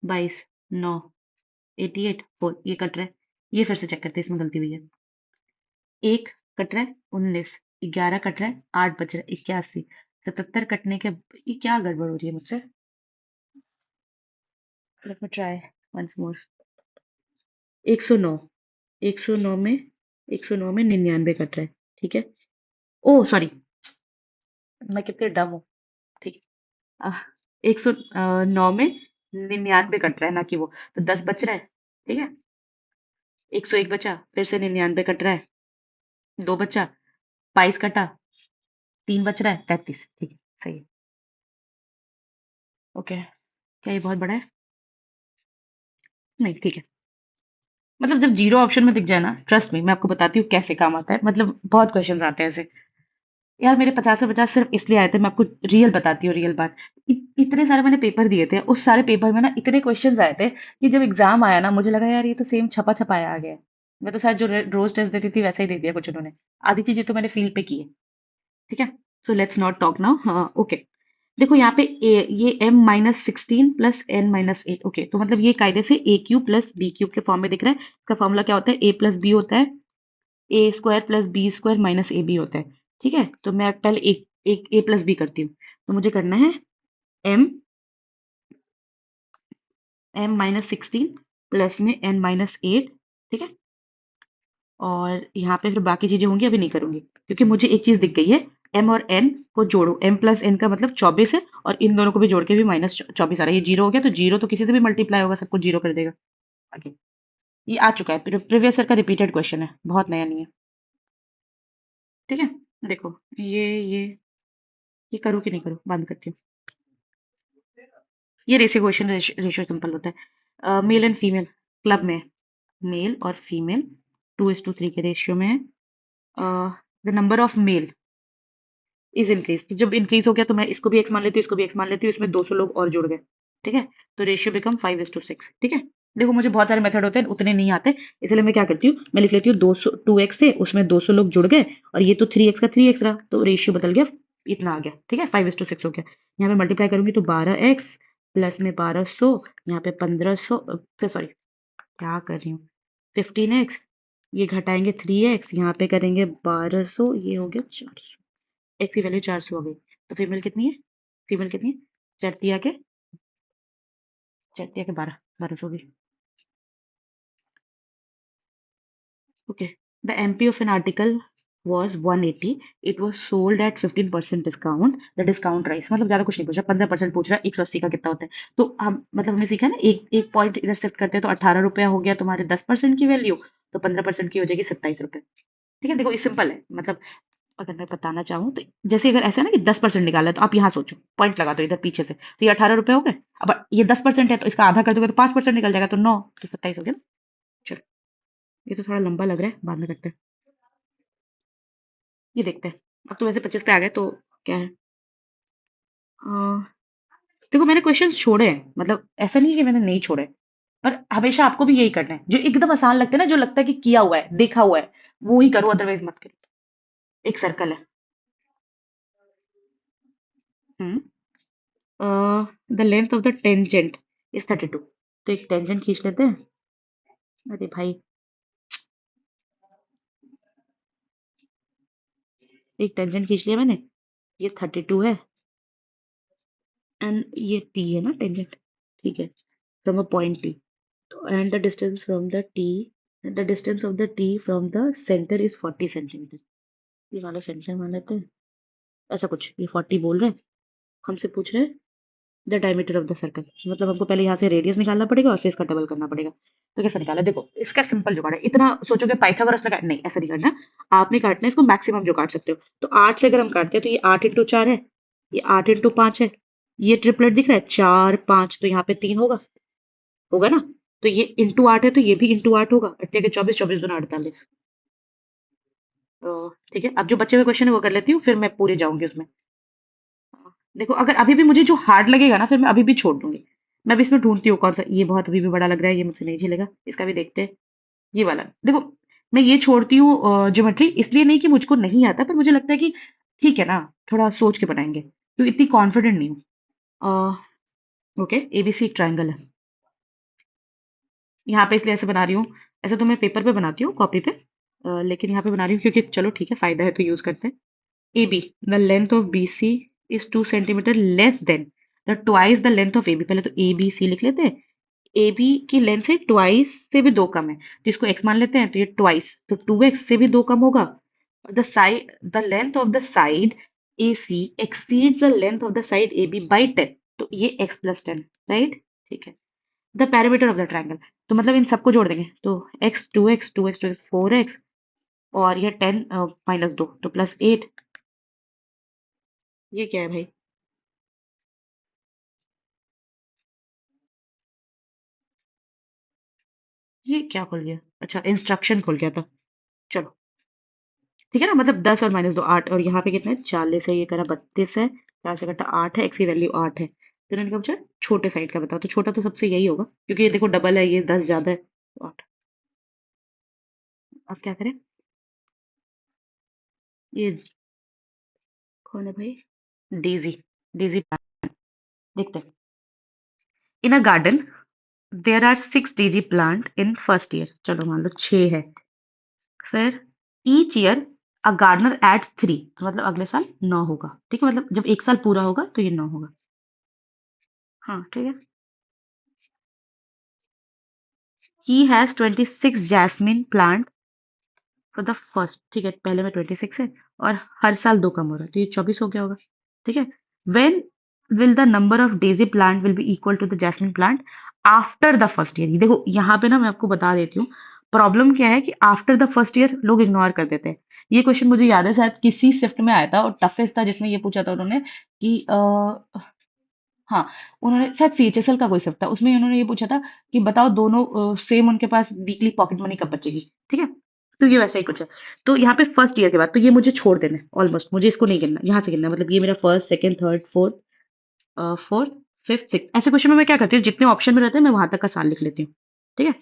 Speaker 1: 22 9 88 4, ये कट रहा है। ये फिर से चेक करते हैं, इसमें गलती हुई है। एक कट रहा है, 19, 11 कट रहा है, 8 बच रहा है, 81, 77 कटने के, ये क्या गड़बड़ हो रही है मुझसे? Let me try once more. 109, 109 में 109 में 99 कट रहा है। ठीक है, ओह सॉरी, मैं कितनी डम हूँ। ठीक है, 109 में 99 कट रहा है, ना कि वो। तो 10 बच रहा है। ठीक है, 101 बचा, फिर से 99 कट रहा है, 2 बचा, 22 कटा, 3 बच रहा है, 33। ठीक है, सही है। ओके, क्या ये बहुत बड़ा है? नहीं ठीक है। मतलब जब जीरो ऑप्शन में दिख जाए ना, ट्रस्ट मी, मैं आपको बताती हूँ कैसे काम आता है। मतलब बहुत क्वेश्चंस आते हैं ऐसे। यार मेरे 50 से 50 सिर्फ इसलिए आए थे, मैं आपको रियल बताती हूँ, रियल बात। इतने सारे मैंने पेपर दिए थे, उस सारे पेपर में ना इतने क्वेश्चंस आए थे कि जब एग्जाम आया ना, मुझे लगा यार ये तो सेम छपा छपाया आ गया है। मैं तो शायद जो रोज टेस्ट देती थी वैसे ही दे दिया कुछ उन्होंने। आधी चीजें तो मैंने फील्ड पे की है। ठीक है, so let's not talk now. हाँ ओके, देखो यहाँ पे ये m-16 + n-8, ओके, तो मतलब ये कायदे से ए क्यूब प्लस बी क्यूब के फॉर्म में दिख रहा है। इसका फॉर्मूला क्या होता है? a प्लस बी होता है, A square plus B square minus A B होता है। ठीक है, तो मैं पहले एक एक ए प्लस बी करती हूँ। तो मुझे करना है m m-16 प्लस में n-8। ठीक है, और यहाँ पे फिर बाकी चीजें होंगी, अभी नहीं करूंगी क्योंकि मुझे एक चीज दिख गई है। m और n को जोड़ो, m प्लस n का मतलब 24 है, और इन दोनों को भी जोड़ के भी -24 आ रहा है। ये जीरो हो गया, तो जीरो तो किसी से भी मल्टीप्लाई होगा, सबको जीरो कर देगा आगे। ये आ चुका है, प्रीवियस ईयर का रिपीटेड क्वेश्चन है, बहुत नया नहीं है। ठीक है, देखो ये करूँ कि नहीं करूँ, बंद करती हूँ। ये रेशियो क्वेश्चन, रेशियो सिंपल होता है। मेल एंड फीमेल क्लब में, मेल और फीमेल 2:3 के रेशियो में है। The number of male is increase, जब इंक्रीज हो गया तो मैं इसको भी एक्स मान लेती हूँ, इसको भी एक्स मान लेती हूँ, इसमें 200 लोग और जुड़ गए। ठीक है, तो रेशियो बिकम 5:6। ठीक है, देखो मुझे बहुत सारे मेथड होते हैं, उतने नहीं आते, इसलिए मैं क्या करती हूँ, मैं लिख लेती हूँ 200, 2x थे उसमें 200 लोग जुड़ गए, और ये तो 3x का 3x रहा, तो रेशियो बदल गया, इतना आ गया। ठीक है, 5:6 हो गया। यहाँ पे मल्टीप्लाई करूंगी तो 12x प्लस में 1200, यहाँ पे 1500, सॉरी क्या कर रही हूँ, 15x, ये घटाएंगे 3x, यहाँ पे करेंगे 1200, ये हो गया 400, एक्स की वैल्यू 400 हो गई। तो फीमेल कितनी है? फीमेल कितनी है? चैतिया के 1200 होगी। Okay, the MP of an article was 180, it was sold at 15% discount, the discount price, मतलब ज्यादा कुछ नहीं पूछ रहा, 15% पूछ रहा है, 180 का कितना होता है। तो हम मतलब हमने सीखा ना, एक एक पॉइंट इधर शिफ्ट करते हैं तो 18 रुपया हो गया तुम्हारे 10% की वैल्यू, तो 15% की हो जाएगी 27 रुपए। ठीक है, देखो ये सिंपल है, मतलब अगर मैं बताना चाहूँ तो जैसे अगर ऐसा है ना कि 10% निकाला है, तो आप यहाँ सोचो, पॉइंट लगा दो इधर पीछे से, तो ये 18 रुपए हो गए। अब ये 10% है, तो इसका आधा कर दोगे तो 5% निकल जाएगा, तो 9, तो 27 हो गया ना। चलो, ये तो थोड़ा लंबा लग रहा है, बाद में करते हैं। ये देखते हैं, अब तो वैसे 25 पे आ गए, तो क्या है, देखो मैंने क्वेश्चंस छोड़े हैं, मतलब ऐसा नहीं है कि मैंने नहीं छोड़े, पर हमेशा आपको भी यही करना है, जो एकदम आसान लगता है ना, जो लगता है कि किया हुआ है, देखा हुआ है, वो ही करो, अदरवाइज मत करो। एक सर्कल है। Hmm, the length of the tangent is 32, तो एक टेंजेंट खींच लेते हैं। अरे भाई, एक टेंजेंट खींच लिया मैंने, ये 32 है, एंड ये टी है ना टेंजेंट। ठीक है, from a point T, and the distance from the T, the distance of the T from the centre is 40 centimetre. ये वाला सेंटर मान लेते हैं, ऐसा कुछ, ये 40 बोल रहे हैं, हमसे पूछ रहे हैं the diameter of the circle, मतलब हमको पहले यहाँ से रेडियस निकालना पड़ेगा और फिर इसका डबल करना पड़ेगा। तो कैसे निकाला, देखो इसका सिंपल जुगाड़ है, इतना सोचोगे पाइथागोरस लगा, नहीं ऐसा नहीं करना। आपने काटना है इसको मैक्सिमम जो काट सकते हो, तो 8 से अगर हम काटते हैं तो ये 8 × 4 है, ये 8 × 5 है, ये ट्रिपलेट दिख रहा है 4 5, तो यहाँ पे 3 होगा, होगा ना। तो ये इंटू 8 है, तो ये भी इंटू 8 होगा, 8 के 24, 24 दूना 48। ठीक है, अब जो बचे हुए क्वेश्चन है वो कर लेती हूँ, फिर मैं पूरे जाऊंगी उसमें। देखो अगर अभी भी मुझे जो हार्ड लगेगा ना, फिर मैं अभी भी छोड़ दूंगी। मैं भी इसमें ढूंढती हूँ कौन सा, ये बहुत अभी भी बड़ा लग रहा है, ये मुझसे नहीं झेलेगा, इसका भी देखते हैं। ये वाला देखो, मैं ये छोड़ती हूँ ज्योमेट्री, इसलिए नहीं कि मुझको नहीं आता, पर मुझे लगता है कि ठीक है ना, थोड़ा सोच के बनाएंगे, तो इतनी कॉन्फिडेंट नहीं हूँ। ओके, एबीसी एक ट्राइंगल है, यहाँ पे इसलिए ऐसे बना रही हूँ, ऐसे तो मैं पेपर पे बनाती हूँ, कॉपी पे, लेकिन यहाँ पे बना रही हूँ क्योंकि चलो ठीक है, फायदा है तो यूज करते हैं। AB, the length of BC is 2 centimetre less than the twice the length of AB, पहले तो ABC लिख लेते हैं, AB की लेंथ से ट्वाइस से भी 2 कम है, तो इसको x मान लेते हैं, तो ये ट्वाइस, तो 2x से भी 2 कम होगा, और the length of the side AC exceeds the length of the side AB by 10, तो ये x प्लस 10, राइट। ठीक है, the parameter of the triangle, तो मतलब इन सबको जोड़ देंगे, तो x 2x 2x 2x 4x, और ये 10 -2, तो +8। ये क्या है भाई, ये क्या खुल गया, अच्छा इंस्ट्रक्शन खुल गया था। चलो ठीक है ना, मतलब 10 और -2 8, और यहाँ पे कितना है, 40 है, ये करा 32 है, 4 से कटा 8 है, एक्स की वैल्यू 8 है, तो इन्होंने कहा पूछा छोटे साइड का बताओ, तो छोटा तो सबसे यही होगा, क्योंकि ये देखो डबल है, ये 10 ज्यादा है, तो 8। अब क्या करें, ये कौन है भाई, डेजी, डेजी प्लांट देखते हैं। In a garden there are 6 daisy plant in first year, चलो मान लो 6 है। फिर each year a gardener at 3, तो मतलब अगले साल 9 होगा, ठीक है, मतलब जब एक साल पूरा होगा तो ये 9 होगा। हाँ ठीक है। He has 26 jasmine plant for the first, ठीक है, पहले में 26 है और हर साल 2 कम हो रहा है, तो ये 24 हो गया होगा, ठीक है। When will the number of daisy plant will be equal to the jasmine plant after the first year. देखो यहाँ पे ना मैं आपको बता देती हूँ, प्रॉब्लम क्या है कि आफ्टर द फर्स्ट ईयर लोग इग्नोर कर देते हैं। ये क्वेश्चन मुझे याद है शायद किसी शिफ्ट में आया था और टफेस्ट था, जिसमें ये पूछा था उन्होंने कि हाँ, उन्होंने शायद सीएचएसएल का कोई सब था, उसमें उन्होंने ये पूछा था कि बताओ दोनों सेम उनके पास वीकली पॉकेट मनी कब बचेगी, ठीक है। तो ये वैसा ही कुछ है। तो यहाँ पे फर्स्ट ईयर के बाद तो ये मुझे छोड़ देना है ऑलमोस्ट, मुझे इसको नहीं गिनना, यहाँ से गिनना है। मतलब ये मेरा first second third fourth, fourth fifth six, ऐसे क्वेश्चन में मैं क्या करती हूँ, जितने ऑप्शन में रहते हैं मैं वहां तक का साल लिख लेती हूँ, ठीक है।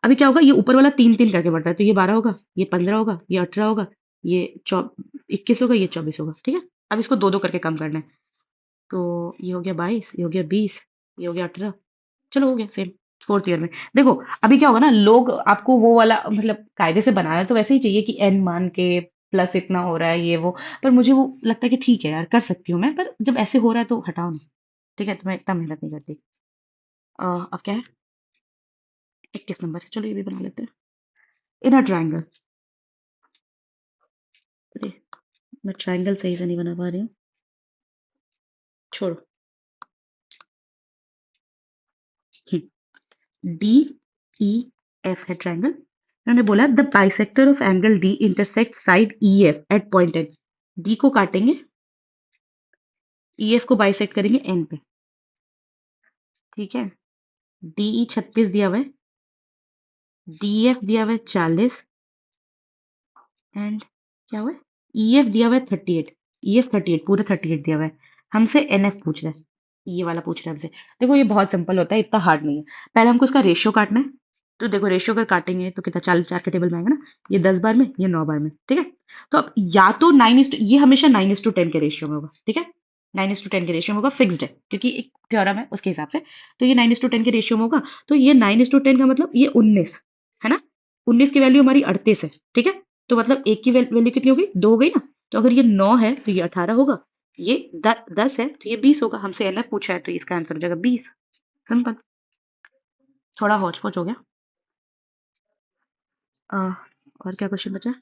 Speaker 1: अभी क्या होगा, ये ऊपर वाला तीन तीन करके बढ़ रहा है, तो ये 12 होगा, ये 15 होगा, ये 18 होगा, ये 21 होगा, ये 24 होगा, ठीक है। अब इसको दो दो करके कम करना है, तो ये हो गया 22, ये हो गया 20, ये हो गया 18, चलो हो गया सेम। फोर्थ ईयर में देखो, अभी क्या होगा ना, लोग आपको वो वाला मतलब कायदे से बनाना है तो वैसे ही चाहिए कि एन मान के प्लस इतना हो रहा है ये वो, पर मुझे वो लगता है कि ठीक है यार कर सकती हूँ मैं, पर जब ऐसे हो रहा है तो हटाओ ना, ठीक है, तो मैं इतना मेहनत नहीं करती। अब क्या है, 21 नंबर, चलो ये भी बना लेते हैं। इन अ ट्राइंगल, अरे मैं ट्राइंगल सही से नहीं बना पा रही हूँ, छोड़ो। डी ई एफ है ट्राइंगल, उन्होंने बोला the bisector of angle D intersect side E F at point N. D को काटेंगे, ई एफ को बाइसेक्ट करेंगे एन पे, ठीक है। डीई 36 दिया हुआ है, डी एफ दिया हुआ है 40, एंड क्या हुआ है, ई एफ दिया हुआ है 38, ई एफ 38 पूरा 38 दिया हुआ है। हमसे एन एफ पूछ रहा है, ये वाला पूछ रहा है हमसे। देखो ये बहुत सिंपल होता है, इतना हार्ड नहीं है। पहले हमको इसका रेशियो काटना है, तो देखो रेशियो अगर काटेंगे तो कितना, 4 के टेबल में आएगा ना, ये 10 बार में, ये 9 बार में, ठीक है। तो अब या तो ये हमेशा 9:10 के रेशियो में होगा, ठीक है। 9:10 के रेशियो में होगा, फिक्स्ड है क्योंकि एक थ्योरम है उसके हिसाब से। तो ये 9:10 के रेशियो में होगा, तो ये 9:10 का मतलब ये 19 है ना। 19 की वैल्यू हमारी 38 है, ठीक है। तो मतलब एक की वैल्यू कितनी हो गई, 2 हो गई ना। तो अगर ये 9 है तो ये 18 होगा, ये 10 है तो ये 20 होगा। हमसे एनएफ पूछा है तो इसका आंसर हो जाएगा 20। सिंपल, थोड़ा हौच पौच हो गया। आ, और क्या क्वेश्चन बचा है?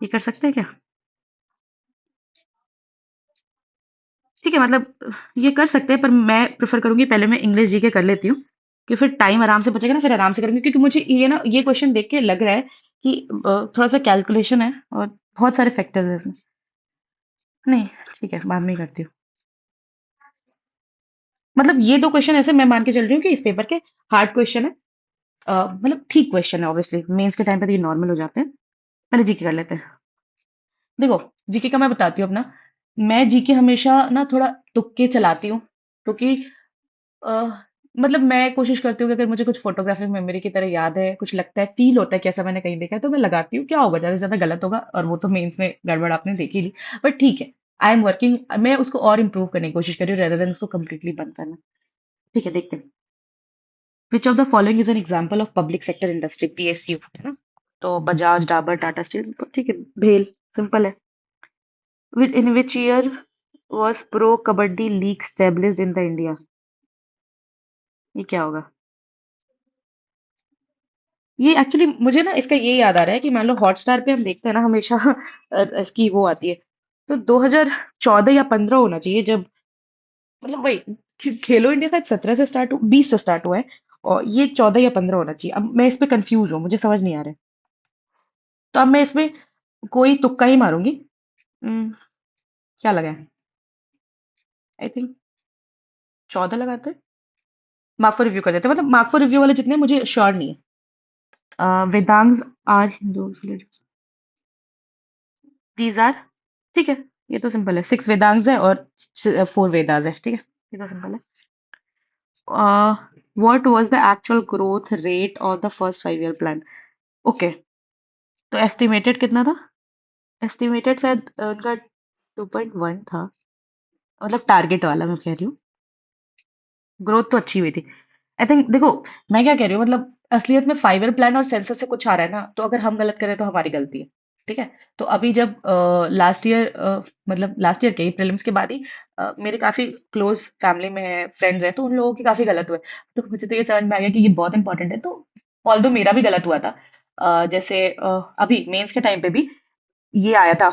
Speaker 1: ये कर सकते हैं क्या? ठीक है, मतलब ये कर सकते हैं, पर मैं प्रेफर करूंगी पहले मैं इंग्लिश जीके कर लेती हूँ, कि फिर टाइम आराम से बचेगा ना, फिर आराम से करेंगे, क्योंकि मुझे ये ना ये क्वेश्चन देख के लग रहा है कि थोड़ा सा कैलकुलेशन है और बहुत सारे फैक्टर्स है इसमें। नहीं, ठीक है, बाद में ही करती हूँ। मतलब ये दो क्वेश्चन ऐसे मैं मान के चल रही हूँ कि इस पेपर के हार्ड क्वेश्चन है। मतलब ठीक क्वेश्चन है, ऑब्वियसली मेंस के टाइम पे तो ये नॉर्मल हो जाते हैं। पहले जीके कर लेते हैं। देखो, जीके का मैं बताती हूँ अपना। मैं जीके हमेशा ना थोड़ा तुक्के चलाती हूँ, क्योंकि अ, मतलब मैं कोशिश करती हूँ कि अगर मुझे कुछ फोटोग्राफिक मेमोरी की तरह याद है, कुछ लगता है, फील होता है कि ऐसा मैंने कहीं देखा है, तो मैं लगाती हूँ। क्या होगा, ज्यादा से ज्यादा गलत होगा, और वो तो मेंस में गड़बड़ आपने देख ही ली। बट ठीक है, आई एम वर्किंग, मैं उसको और इम्प्रूव करने की कोशिश कर रही हूँ, रेदर देन उसको कम्प्लीटली बंद करना। ठीक है, देखते हैं। विच of the following is an example of public sector industry, PSU, है ना। तो बजाज, डाबर, टाटा स्टील, तो ठीक है। भेल, सिंपल है। In which year was Pro Kabaddi League established in the India? ये क्या होगा? ये एक्चुअली मुझे ना इसका ये याद आ रहा है कि मान लो हॉटस्टार पे हम देखते हैं ना हमेशा इसकी वो आती है, तो 2014 या 15 होना चाहिए, जब मतलब वही खेलो इंडिया शायद 17 से स्टार्ट 20 से स्टार्ट हुआ है, और ये 14 या 15 होना चाहिए। अब मैं इस पे कंफ्यूज हूँ, मुझे समझ नहीं आ रहा है, तो अब मैं इसमें कोई तुक्का ही मारूंगी। हम्म, क्या लगा है, आई थिंक 14 लगाते हैं। मार्क फॉर रिव्यू कर देते हैं, मतलब मार्क फॉर रिव्यू वाले जितने मुझे श्योर नहीं है। वेदांग्स आर हिंदू, दीज आर, ठीक है, ये तो सिंपल है। 6 वेदांग्स है और 4 वेदास है, ठीक है, ये तो सिंपल है। What was the actual growth rate of the first 5 year plan? Okay, तो एस्टिमेटेड कितना था? एस्टिमेटेड शायद उनका 2.1 था। मतलब टारगेट वाला मैं कह रही हूँ। ग्रोथ तो अच्छी हुई थी। आई थिंक देखो, मैं क्या कह रही हूँ, मतलब असलियत में 5 ईयर प्लान और सेंसस से कुछ आ रहा है ना, तो अगर हम गलत करें तो हमारी गलती है। ठीक है। तो अभी जब लास्ट ईयर, मतलब लास्ट ईयर के ही प्रीलिम्स के बाद ही मेरे काफी क्लोज फैमिली में फ्रेंड्स हैं, तो उन लोगों के काफी गलत हुए। तो मुझे तो ये समझ में आ गया कि ये बहुत इंपॉर्टेंट है। तो ऑल्दो मेरा भी गलत हुआ था, जैसे अभी मेंस के टाइम पे भी ये आया था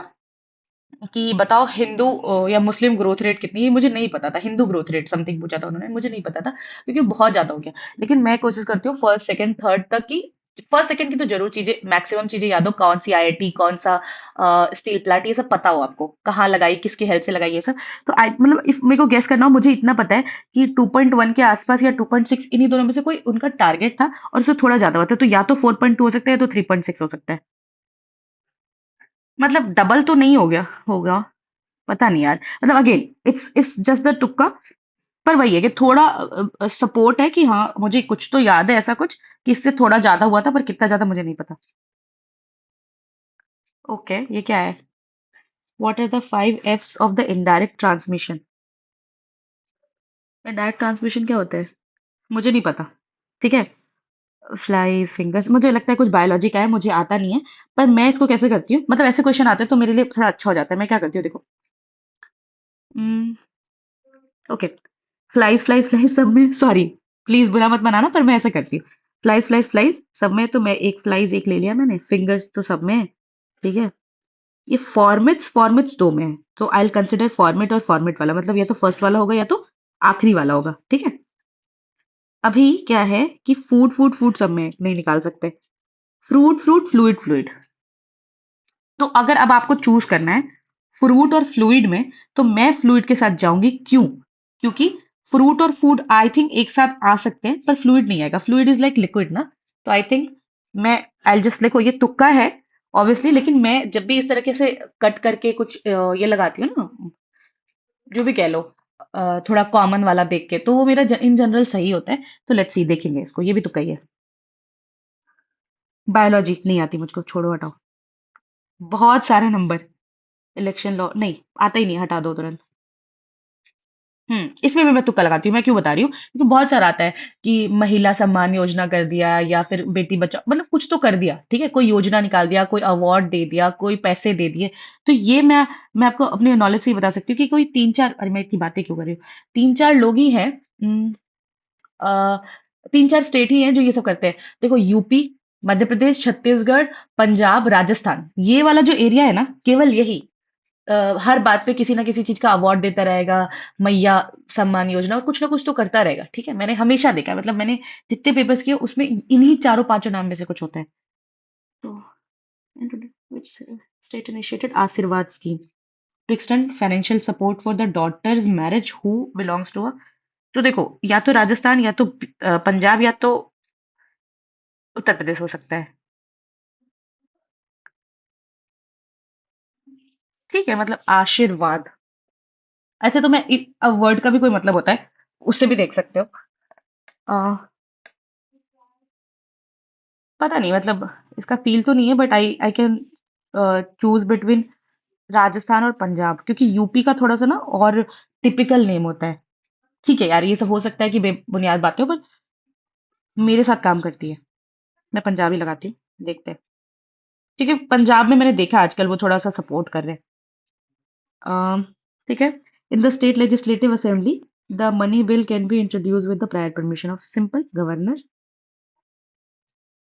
Speaker 1: कि बताओ हिंदू या मुस्लिम ग्रोथ रेट कितनी है। मुझे नहीं पता था, हिंदू ग्रोथ रेट समथिंग पूछा था उन्होंने, मुझे नहीं पता था क्योंकि बहुत ज्यादा हो गया। लेकिन मैं कोशिश करती हूँ फर्स्ट सेकंड थर्ड तक की, फर्स्ट सेकंड की तो जरूर चीजें, मैक्सिमम चीजें याद हो, कौन सी आईआईटी, कौन सा स्टील प्लांट, ये सब पता हो आपको, कहाँ लगाई, किसकी हेल्प से लगाई, ये सब। तो आई मतलब इफ मेरे को गेस करना हो, मुझे इतना पता है कि 2.1 के आसपास या 2.6, इन्हीं दोनों में से कोई उनका टारगेट था, और उससे थोड़ा ज्यादा होता है, तो या तो 4.2 हो सकता है या तो 3.6 हो सकता है। मतलब डबल तो नहीं हो गया होगा, पता नहीं यार, मतलब अगेन इट्स जस्ट द तुक्का। पर वही है कि थोड़ा सपोर्ट है कि हाँ मुझे कुछ तो याद है, ऐसा कुछ कि इससे थोड़ा ज्यादा हुआ था, पर कितना ज्यादा मुझे नहीं पता। ओके, ये क्या है? What are the 5 F's of the indirect transmission? Indirect transmission क्या होता है? मुझे नहीं पता। ठीक है। फ्लाइज फिंगर्स, मुझे लगता है कुछ बायोलॉजी का है, मुझे आता नहीं है। पर मैं इसको कैसे करती हूँ, मतलब ऐसे क्वेश्चन आते हैं तो मेरे लिए थोड़ा अच्छा हो जाता है। मैं क्या करती हूँ देखो, ओके, फ्लाइज फ्लाइज फ्लाइज सब में, सॉरी प्लीज बुरा मत बनाना, पर मैं ऐसा करती हूँ। फ्लाइज फ्लाइज फ्लाइज सब में, तो मैं एक फ्लाइज एक ले लिया मैंने, फिंगर्स तो सब में है। ठीक है। ये फॉर्मेट्स, फॉर्मेट्स दो में है, तो आई विल कंसिडर फॉर्मेट और फॉर्मेट वाला, मतलब या तो फर्स्ट वाला होगा या तो आखिरी वाला होगा। ठीक है। अभी क्या है कि फूड फूड फूड सब में नहीं निकाल सकते, फ्रूट फ्रूट फ्लूइड फ्लूइड। तो अगर अब आपको चूज करना है फ्रूट और फ्लूइड में, तो मैं फ्लूइड के साथ जाऊंगी। क्यों? क्योंकि फ्रूट और फूड आई थिंक एक साथ आ सकते हैं, पर फ्लूइड नहीं आएगा, फ्लूइड इज लाइक लिक्विड ना। तो आई थिंक मैं, आई जस्ट देखो ये तुक्का है ऑब्वियसली, लेकिन मैं जब भी इस तरीके से कट करके कुछ ये लगाती हूँ ना, जो भी कह लो, थोड़ा कॉमन वाला देख के, तो वो मेरा इन जनरल सही होता है। तो लेट्स सी, देखेंगे इसको, ये भी तुक्का ही है। बायोलॉजी नहीं आती मुझको, छोड़ो हटाओ। बहुत सारे नंबर। इलेक्शन लॉ नहीं, आता ही नहीं, हटा दो तुरंत। इसमें भी मैं तुक्का लगाती हूँ। मैं क्यों बता रही हूँ, क्योंकि बहुत सारा आता है कि महिला सम्मान योजना कर दिया, या फिर बेटी बचाओ, मतलब कुछ तो कर दिया। ठीक है, कोई योजना निकाल दिया, कोई अवार्ड दे दिया, कोई पैसे दे दिए। तो ये मैं आपको अपने नॉलेज से ही बता सकती हूँ कि कोई तीन चार, अरे मैं इतनी बातें क्यों कर रही हूँ, तीन चार लोग ही हैं। अ, तीन चार स्टेट ही हैं जो ये सब करते हैं। देखो, यूपी, मध्य प्रदेश, छत्तीसगढ़, पंजाब, राजस्थान, ये वाला जो एरिया है ना, केवल यही हर बात पे किसी ना किसी चीज का अवार्ड देता रहेगा, मैया सम्मान योजना, और कुछ ना कुछ तो करता रहेगा। ठीक है, मैंने हमेशा देखा है, मतलब मैंने जितने पेपर्स किए उसमें इन्हीं चारों पांचों नाम में से कुछ होता है। तो which state initiated आशीर्वाद scheme to extend financial support for the daughter's marriage who belongs to a, तो देखो, या तो राजस्थान, या तो पंजाब, या तो उत्तर प्रदेश हो सकता है। ठीक है, मतलब आशीर्वाद, ऐसे तो मैं वर्ड का भी कोई मतलब होता है, उससे भी देख सकते हो। पता नहीं, मतलब इसका फील तो नहीं है, but I I can choose between Rajasthan और पंजाब, क्योंकि यूपी का थोड़ा सा ना और टिपिकल नेम होता है। ठीक है यार, ये सब हो सकता है कि बेबुनियाद बातें हो, पर मेरे साथ काम करती है। मैं पंजाबी लगाती हूँ, देखते हैं। क्योंकि पंजाब में मैंने देखा आजकल वो थोड़ा सा सपोर्ट कर रहे हैं। ठीक है। In the state legislative assembly the money bill can be introduce with the prior permission of simple governor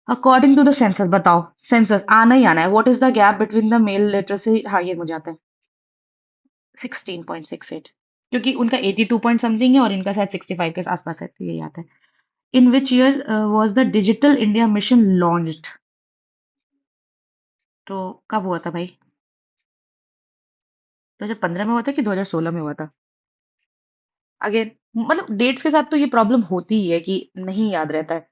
Speaker 1: according to the census. बताओ, सेंसस आना ही आना है। What is the gap between the male literacy, हाँ ये मुझे आता है, 16.68, क्योंकि उनका 82 पॉइंट समथिंग है और इनका शायद 65 के आसपास है, तो यही आता है। In which year was the Digital India mission launched? तो कब हुआ था भाई? 2015 में हुआ था कि 2016 में हुआ था? अगेन, मतलब डेट्स के साथ तो ये प्रॉब्लम होती ही है कि नहीं याद रहता है।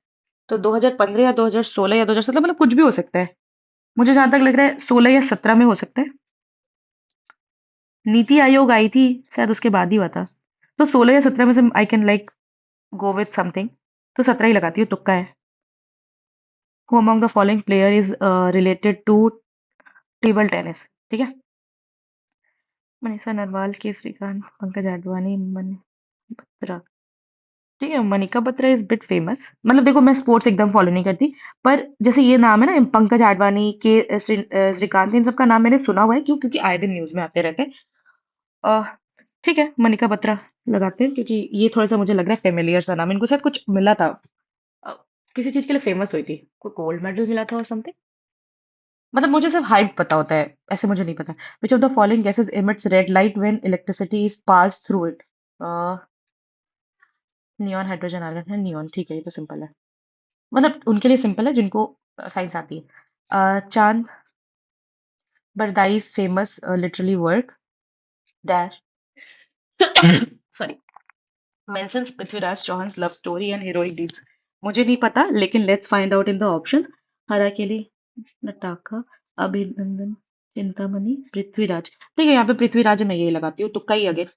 Speaker 1: तो 2015 या 2016 या 2017, मतलब कुछ भी हो सकता है। मुझे जहां तक लग रहा है 16 या 17 में हो सकता है। नीति आयोग आई थी शायद उसके बाद ही हुआ था। तो 16 या 17 में से I can like go with something. तो 17 ही लगाती हूँ, तुक्का है। Who among the following player is related to table tennis? ठीक है। मनीषा नरवाल, के श्रीकांत, पंकज आडवाणी, मन बत्रा। ठीक है, Manika Batra is bit famous. मतलब देखो, मैं स्पोर्ट्स एकदम फॉलो नहीं करती, पर जैसे ये नाम है ना, पंकज आडवाणी के श्रीकांत, इन सबका नाम मैंने सुना हुआ है। क्यों? क्योंकि आए दिन न्यूज में आते रहते हैं। अह, ठीक है, मनिका बत्रा लगाते हैं, क्योंकि ये थोड़ा सा मुझे लग रहा है फेमिलियर सा नाम। इनको शायद कुछ मिला था, अ, किसी चीज के लिए फेमस हुई थी, कोई गोल्ड मेडल मिला था और समथिंग। मतलब मुझे सिर्फ हाइट पता होता है, ऐसे मुझे नहीं पता। Which of the following gases emits red light when electricity is pass through it? Neon, hydrogen, argon है। नियॉन, ठीक है, ये तो सिंपल है। मतलब उनके लिए सिंपल है जिनको साइंस आती है। चांद बरदाई's famous literary work dash sorry mentions Prithviraj चौहान's love story and heroic deeds। मुझे नहीं पता, लेकिन let's find out in the options. हरा के लिए नटाका, अभिनंदन, चिंतामणि, पृथ्वीराज। ठीक है, यहाँ पे पृथ्वीराज मैं यही लगाती हूँ, तुक्का ही again.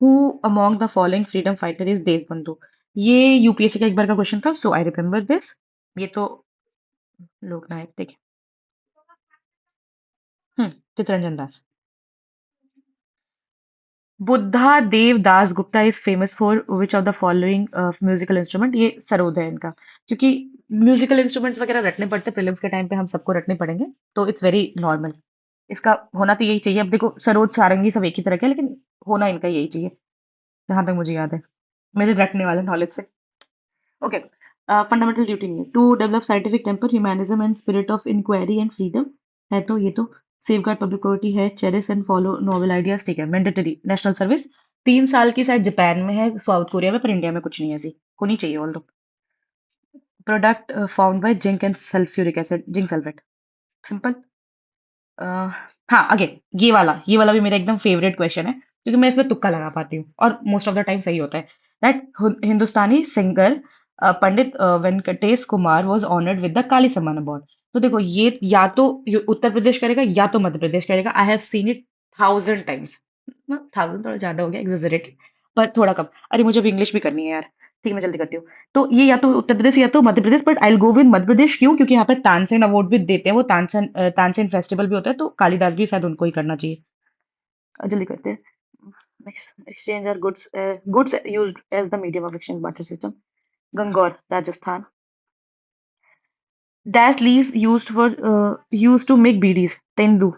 Speaker 1: Who among the following freedom fighter is Deshbandhu? ये यूपीएससी का एक बार का क्वेश्चन था, सो आई रिमेम्बर दिस। ये तो लोकनायक, ठीक है। Chittaranjan Das. Buddhadev Das Gupta is famous for which of the following musical instrument? ये सरोद है इनका। क्योंकि म्यूजिकल इंस्ट्रूमेंट्स वगैरह रटने पड़ते, प्रीलिम्स के टाइम पे हम सबको रटने पड़ेंगे, तो इट्स वेरी नॉर्मल। इसका होना तो यही चाहिए। अब देखो, सरोद सारंगी सब एक ही तरह के हैं, लेकिन होना इनका यही चाहिए, जहां तक मुझे याद है, मेरे रटने वाले नॉलेज से। ओके, फंडामेंटल ड्यूटी नहीं है। To develop scientific temper, humanism and spirit of inquiry and freedom है, तो ये तो सेव गार्ड पब्लिक प्रॉपर्टी है। Cherish and follow noble ideas, ठीक है। मैंडेटरी नेशनल सर्विस 3 साल की शायद जापान में है, साउथ कोरिया में, पर इंडिया में कुछ नहीं है ऐसी, होनी चाहिए ऑल दो। Product found by zinc and sulphuric acid, zinc sulphate. Simple. हाँ, अगेन ये वाला भी मेरा एकदम फेवरेट क्वेश्चन है, क्योंकि मैं इसमें तुक्का लगा पाती हूँ और मोस्ट ऑफ द टाइम सही होता है। That Hindustani singer Pandit Venkatesh Kumar was honoured with the Kali Samman award. तो देखो, ये या तो उत्तर प्रदेश करेगा या तो मध्य प्रदेश करेगा। I have seen it 1000 times. 1000 थोड़ा ज्यादा हो गया, एग्जेजरेटेड, पर थोड़ा कम। अरे मुझे अब इंग्लिश भी करनी है यार। ठीक है, मैं जल्दी करती हूँ। तो ये या तो उत्तर प्रदेश या तो Madhya Pradesh, but I will go with Madhya Pradesh. क्यों? क्योंकि यहाँ पे तानसेन अवार्ड भी देते हैं, वो तानसेन तानसेन फेस्टिवल भी होता है, तो कालिदास भी शायद उनको ही करना चाहिए। जल्दी करते हैं। Exchange are goods used as the medium of exchange barter system. Gangaur, Rajasthan. Dash leaves used to make beedis? Tendu.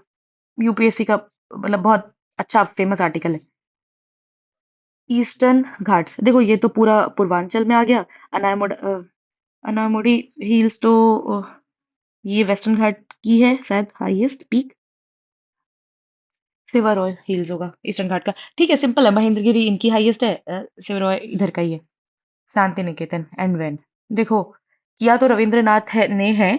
Speaker 1: UPSC का मतलब बहुत अच्छा फेमस आर्टिकल है। ईस्टर्न घाट्स, देखो ये तो पूरा पूर्वांचल में आ गया। अनायमुड अनामुडी हिल्स तो ये वेस्टर्न घाट की है शायद, हाईएस्ट पीक। सिवारॉय हिल्स होगा ईस्टर्न घाट का। ठीक है, सिंपल है, महेंद्रगिरी इनकी हाईएस्ट है, सिवारॉय इधर का ही है। Shanti Niketan and when? देखो, किया तो रविंद्रनाथ ने है,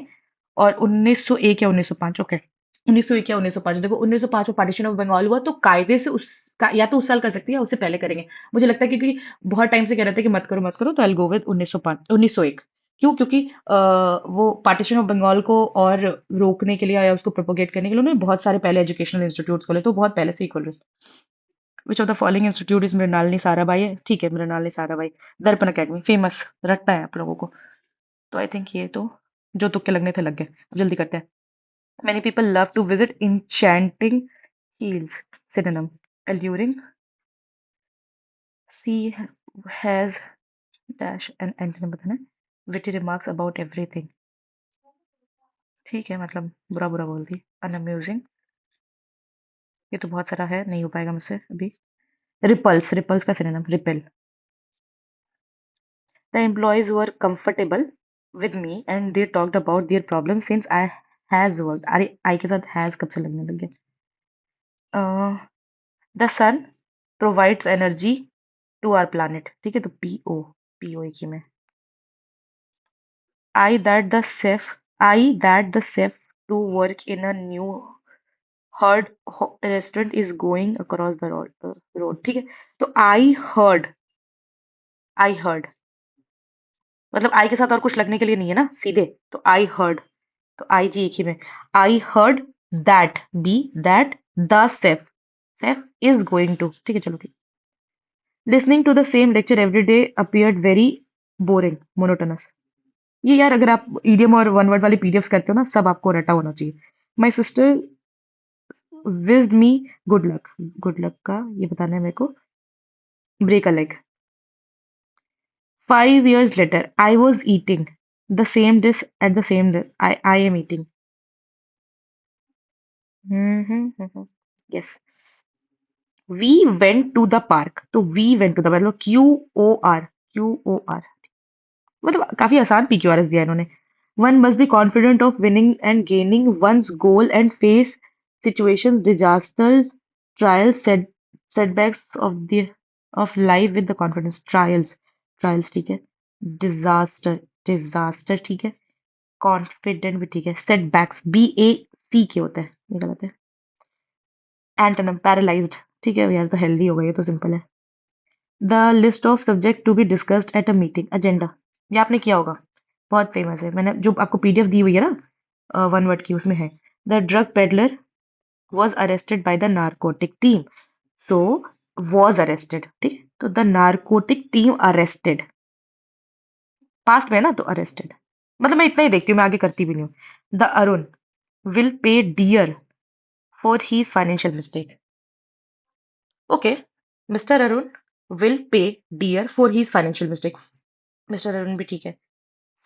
Speaker 1: और 1901 या 1905, ओके, 1901 या 1905। देखो, 1905 में पार्टीशन ऑफ बंगाल हुआ, तो कायदे से उसका या तो उस साल कर सकती है या उससे पहले करेंगे। मुझे लगता है, क्योंकि बहुत टाइम से कह रहे थे कि मत करो मत करो, तो आई गो विद 1905, 1901। क्यों? क्योंकि वो पार्टीशन ऑफ बंगाल को और रोकने के लिए या उसको प्रोपोगेट करने के लिए उन्होंने बहुत सारे पहले एजुकेशनल इंस्टीट्यूट्स खोले, तो बहुत पहले से ही खोले। विच of the following institute is Mrinalini Sarabhai है? ठीक है, मृणालिनी साराभाई। दर्पण अकेडमी, फेमस, रटता है आप लोगों को। तो आई थिंक ये तो जो तुक्के लगने थे लग गए। अब जल्दी करते हैं। Many people love to visit enchanting hills, synonym, alluring, she has dash an antonym बताना है, witty remarks about everything। ठीक है, मतलब बुरा बुरा बोलती। unamusing, ये तो बहुत सारा है, नहीं हो पाएगा मुझसे अभी। रिपल्स, रिपल्स का synonym, repel. The employees were comfortable with me and they talked about their problems since I has worked। अरे आई के साथ has कब से लगने लग गया? The sun provides energy to our planet, ठीक है, तो पीओ, पीओ एक ही में। I that the safe I that the safe to work in a new hired restaurant is going across the road, ठीक है। तो आई हर्ड मतलब आई के साथ और कुछ लगने के लिए नहीं है ना सीधे, तो आई हर्ड, तो आई जी एक ही में। I heard that, be that the safe, safe is going to, ठीक है, चलो ठीक। Listening to the same lecture every day appeared very boring, monotonous. ये यार, अगर आप ईडियम और वन वर्ड वाली पीडीएफ्स करते हो ना, सब आपको रटा होना चाहिए। My sister wish me good luck, good luck का ये बताना है मेरे को। Break a leg. 5 years later, I was eating the same dish at the same day. I am eating. Mm-hmm. Yes. We went to the park. तो we went to the मतलब QOR मतलब काफी आसान PQRS दिया इन्होंने. One must be confident of winning and gaining one's goal and face situations, disasters, trials, setbacks of life with the confidence. Trials ठीक है. Disaster ठीक है. कॉन्फिडेंट भी ठीक है. सेटबैक्स BAC के होता है, ये गलत है. एंटोनिम पैरालाइज्ड ठीक है यार, तो हेल्दी हो गई, ये तो सिंपल है. The list of subject to be discussed at a meeting, agenda. ये आपने किया होगा, बहुत फेमस है. मैंने जो आपको PDF दी हुई है ना, 1 वर्ड की, उसमें है. The drug peddler was arrested by the narcotic team. तो वॉज अरेस्टेड ठीक है, तो the narcotic team arrested. Past में है ना, तो अरेस्टेड. मतलब मैं इतना ही देखती हूँ, मैं आगे करती भी नहीं हूँ. The Arun will pay dear for his financial mistake. Okay, Mr. Arun will pay dear for his financial mistake. Mr. Arun भी ठीक है.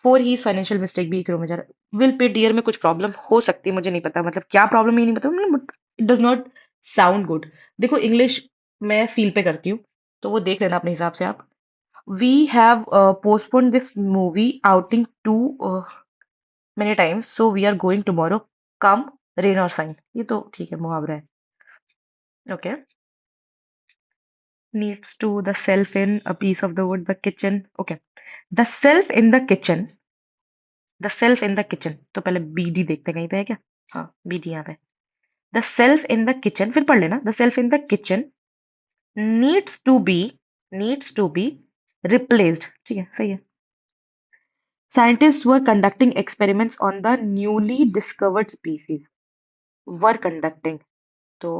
Speaker 1: For his financial mistake भी एक रो में जा रहा है. Will pay dear में कुछ प्रॉब्लम हो सकती है, मुझे नहीं पता. मतलब क्या प्रॉब्लम है ये नहीं पता. मतलब it does not sound good. देखो इंग्लिश मैं फील पे करती हूँ, तो वो देख लेना अपने हिसाब से आप. We have postponed this movie outing too many times, so we are going tomorrow. Come rain or shine. ये तो ठीक है, मुहावरा है. Okay. Needs to the self in a piece of the wood, the kitchen. Okay. The self in the kitchen. The self in the kitchen. तो पहले BD देखते हैं कहीं पे है क्या. हाँ, BD यहाँ पे. The self in the kitchen, फिर पढ़ लेना. The self in the kitchen needs to be replaced. ठीक है, सही है. Scientists were conducting experiments on the newly discovered species. Were conducting. तो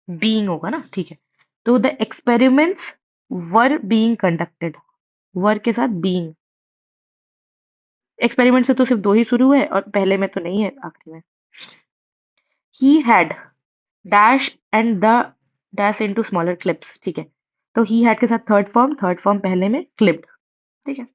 Speaker 1: being होगा ना, ठीक है. तो the experiments were being conducted. were के साथ being. एक्सपेरिमेंट से तो सिर्फ दो ही शुरू है, और पहले में तो नहीं है, आखिरी में. He had dash and the dash into smaller clips. ठीक है, तो ही हैड के साथ थर्ड फॉर्म पहले में क्लिप्ड. ठीक है.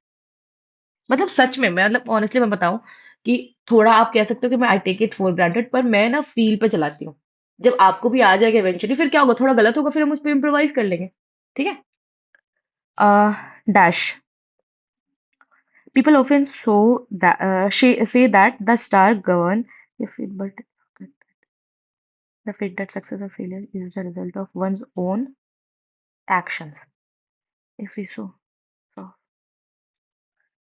Speaker 1: मतलब सच में मैं, मतलब ऑनेस्टली मैं बताऊं कि थोड़ा आप कह सकते हो कि मैं I take it for granted, पर मैं ना फील पे चलाती हूँ. जब आपको भी आ जाएगा इवेंचुअली, फिर क्या होगा, थोड़ा गलत होगा, फिर हम उस पर इम्प्रोवाइज कर लेंगे. ठीक है. Dash. People often say that the star govern if it, but the fate that success or failure is the result of one's own actions. If we so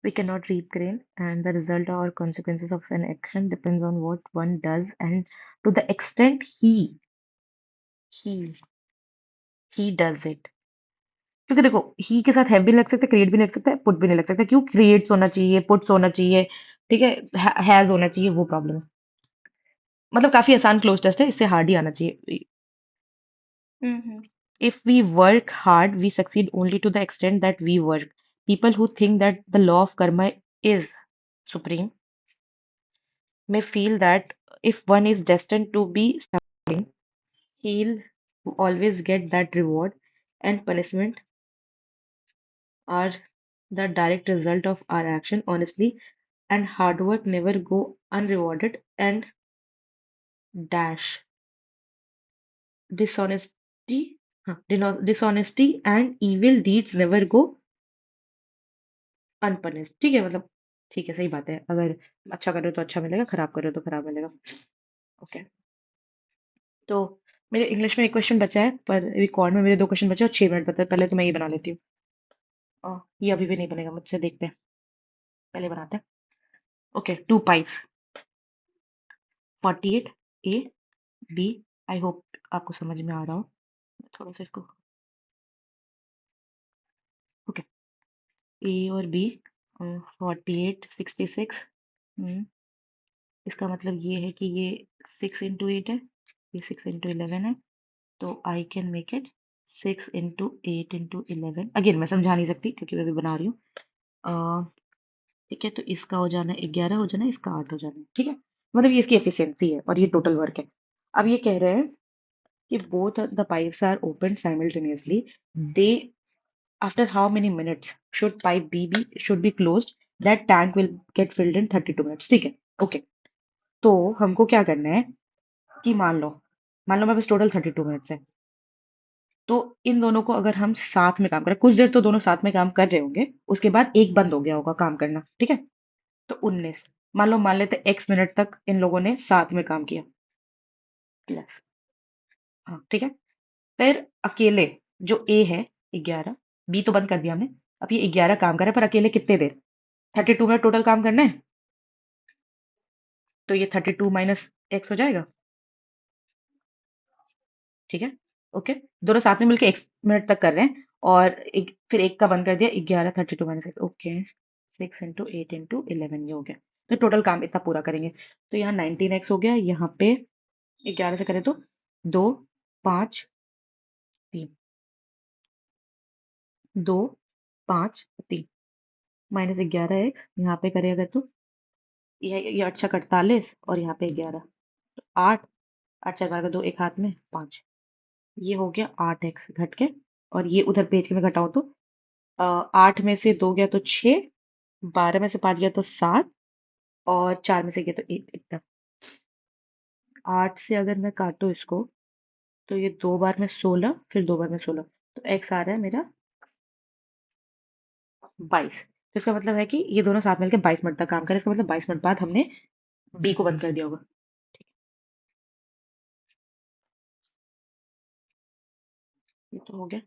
Speaker 1: we cannot reap grain, and the result or consequences of an action depends on what one does and to the extent he he does it. क्योंकि देखो ही के साथ have भी नहीं लग सकता, create भी नहीं लग सकता, पुट भी नहीं लग सकता. क्यों, क्रिएट्स होना चाहिए, पुट्स होना चाहिए. ठीक है. हैज होना चाहिए, वो प्रॉब्लम है. मतलब काफी आसान क्लोज टेस्ट है, इससे हार्ड ही आना चाहिए. If we work hard, we succeed only to the extent that we work. People who think that the law of karma is supreme may feel that if one is destined to be suffering, he'll always get that reward, and punishment are the direct result of our action. Honestly, and hard work never go unrewarded, and dash dishonesty, dishonesty and evil deeds never go अनपनिश्ड. ठीक है, मतलब ठीक है, सही बात है. अगर अच्छा करो तो अच्छा मिलेगा, खराब करो तो खराब मिलेगा. ओके. तो मेरे इंग्लिश में एक क्वेश्चन बचा है, पर रिकॉर्ड में मेरे 2 क्वेश्चन बचे और 6 मिनट बचा है. पहले तो मैं ये बना लेती हूँ. ये अभी भी नहीं बनेगा मुझसे, देखते हैं. पहले बनाते हैं. Okay. 2 pipes. 48 A B. I hope आपको समझ में आ रहा हो. थोड़ा सा इसको. ओके. A और B. 48 66. इसका मतलब ये है कि ये 6 into 8 है, ये 6 into 11 है. तो I can make it 6 into 8 into 11. Again मैं समझा नहीं सकती क्योंकि मैं भी बना रही हूँ. अ, ठीक है, तो इसका हो जाना 11 हो जाना, इसका 8 हो जाना. ठीक है. मतलब ये इसकी एफिशिएंसी है और ये टोटल वर्क है. अब ये कह रहे हैं कि both the pipes are opened simultaneously. They after how many minutes should pipe B be should be closed? That tank will get filled in 32 minutes. ठीक है, ओके। तो हमको क्या करना है कि मान लो मेरे पास टोटल 32 मिनट्स है। तो इन दोनों को अगर हम साथ में काम करें, कुछ देर तो दोनों साथ में काम कर रहे होंगे, उसके बाद एक बंद हो गया होगा काम करना, ठीक है। तो 19, मान लेते x मिनट तक इन लोगों ने साथ में काम किया, प्लस, हाँ ठीक है। फिर अकेले जो ए है 11, बी तो बंद कर दिया हमने, अब ये 11 काम कर रहा है, पर अकेले कितने देर? 32 मिनट टोटल काम करना है। तो ये 32 माइनस एक्स हो जाएगा, ठीक है, ओके। दोनों साथ में मिलकर एक मिनट तक कर रहे हैं, और फिर एक का बंद कर दिया, 11 32 माइनस एक्स, ओके। 6 × 8 × 11 ये हो गया। तो टोटल काम इतना पूरा करेंगे। तो यहाँ 19x हो गया, यहाँ पे 11 से करें तो 2 5 3, 2 5 3 माइनस 11x, यहाँ पे करें अगर तो ये अच्छा 48, और यहाँ पे 11, तो 8, 8 4 12 2 एक हाथ में 5, ये हो गया 8x घट के। और ये उधर पेज के में घटाओ तो 8 में से 2 गया तो 6, 12 में से 5 गया तो 7, और 4 में से गया तो 1, इतना। 8 से अगर मैं काटूं इसको, तो ये 2 बार में 16, फिर 2 बार में 16, तो x आ रहा है मेरा 22। तो इसका मतलब है कि ये दोनों साथ मिलकर 22 मिनट तक काम करें, इसका मतलब 22 मिनट बाद हमने बी को बंद कर दिया होगा। ये तो हो गया।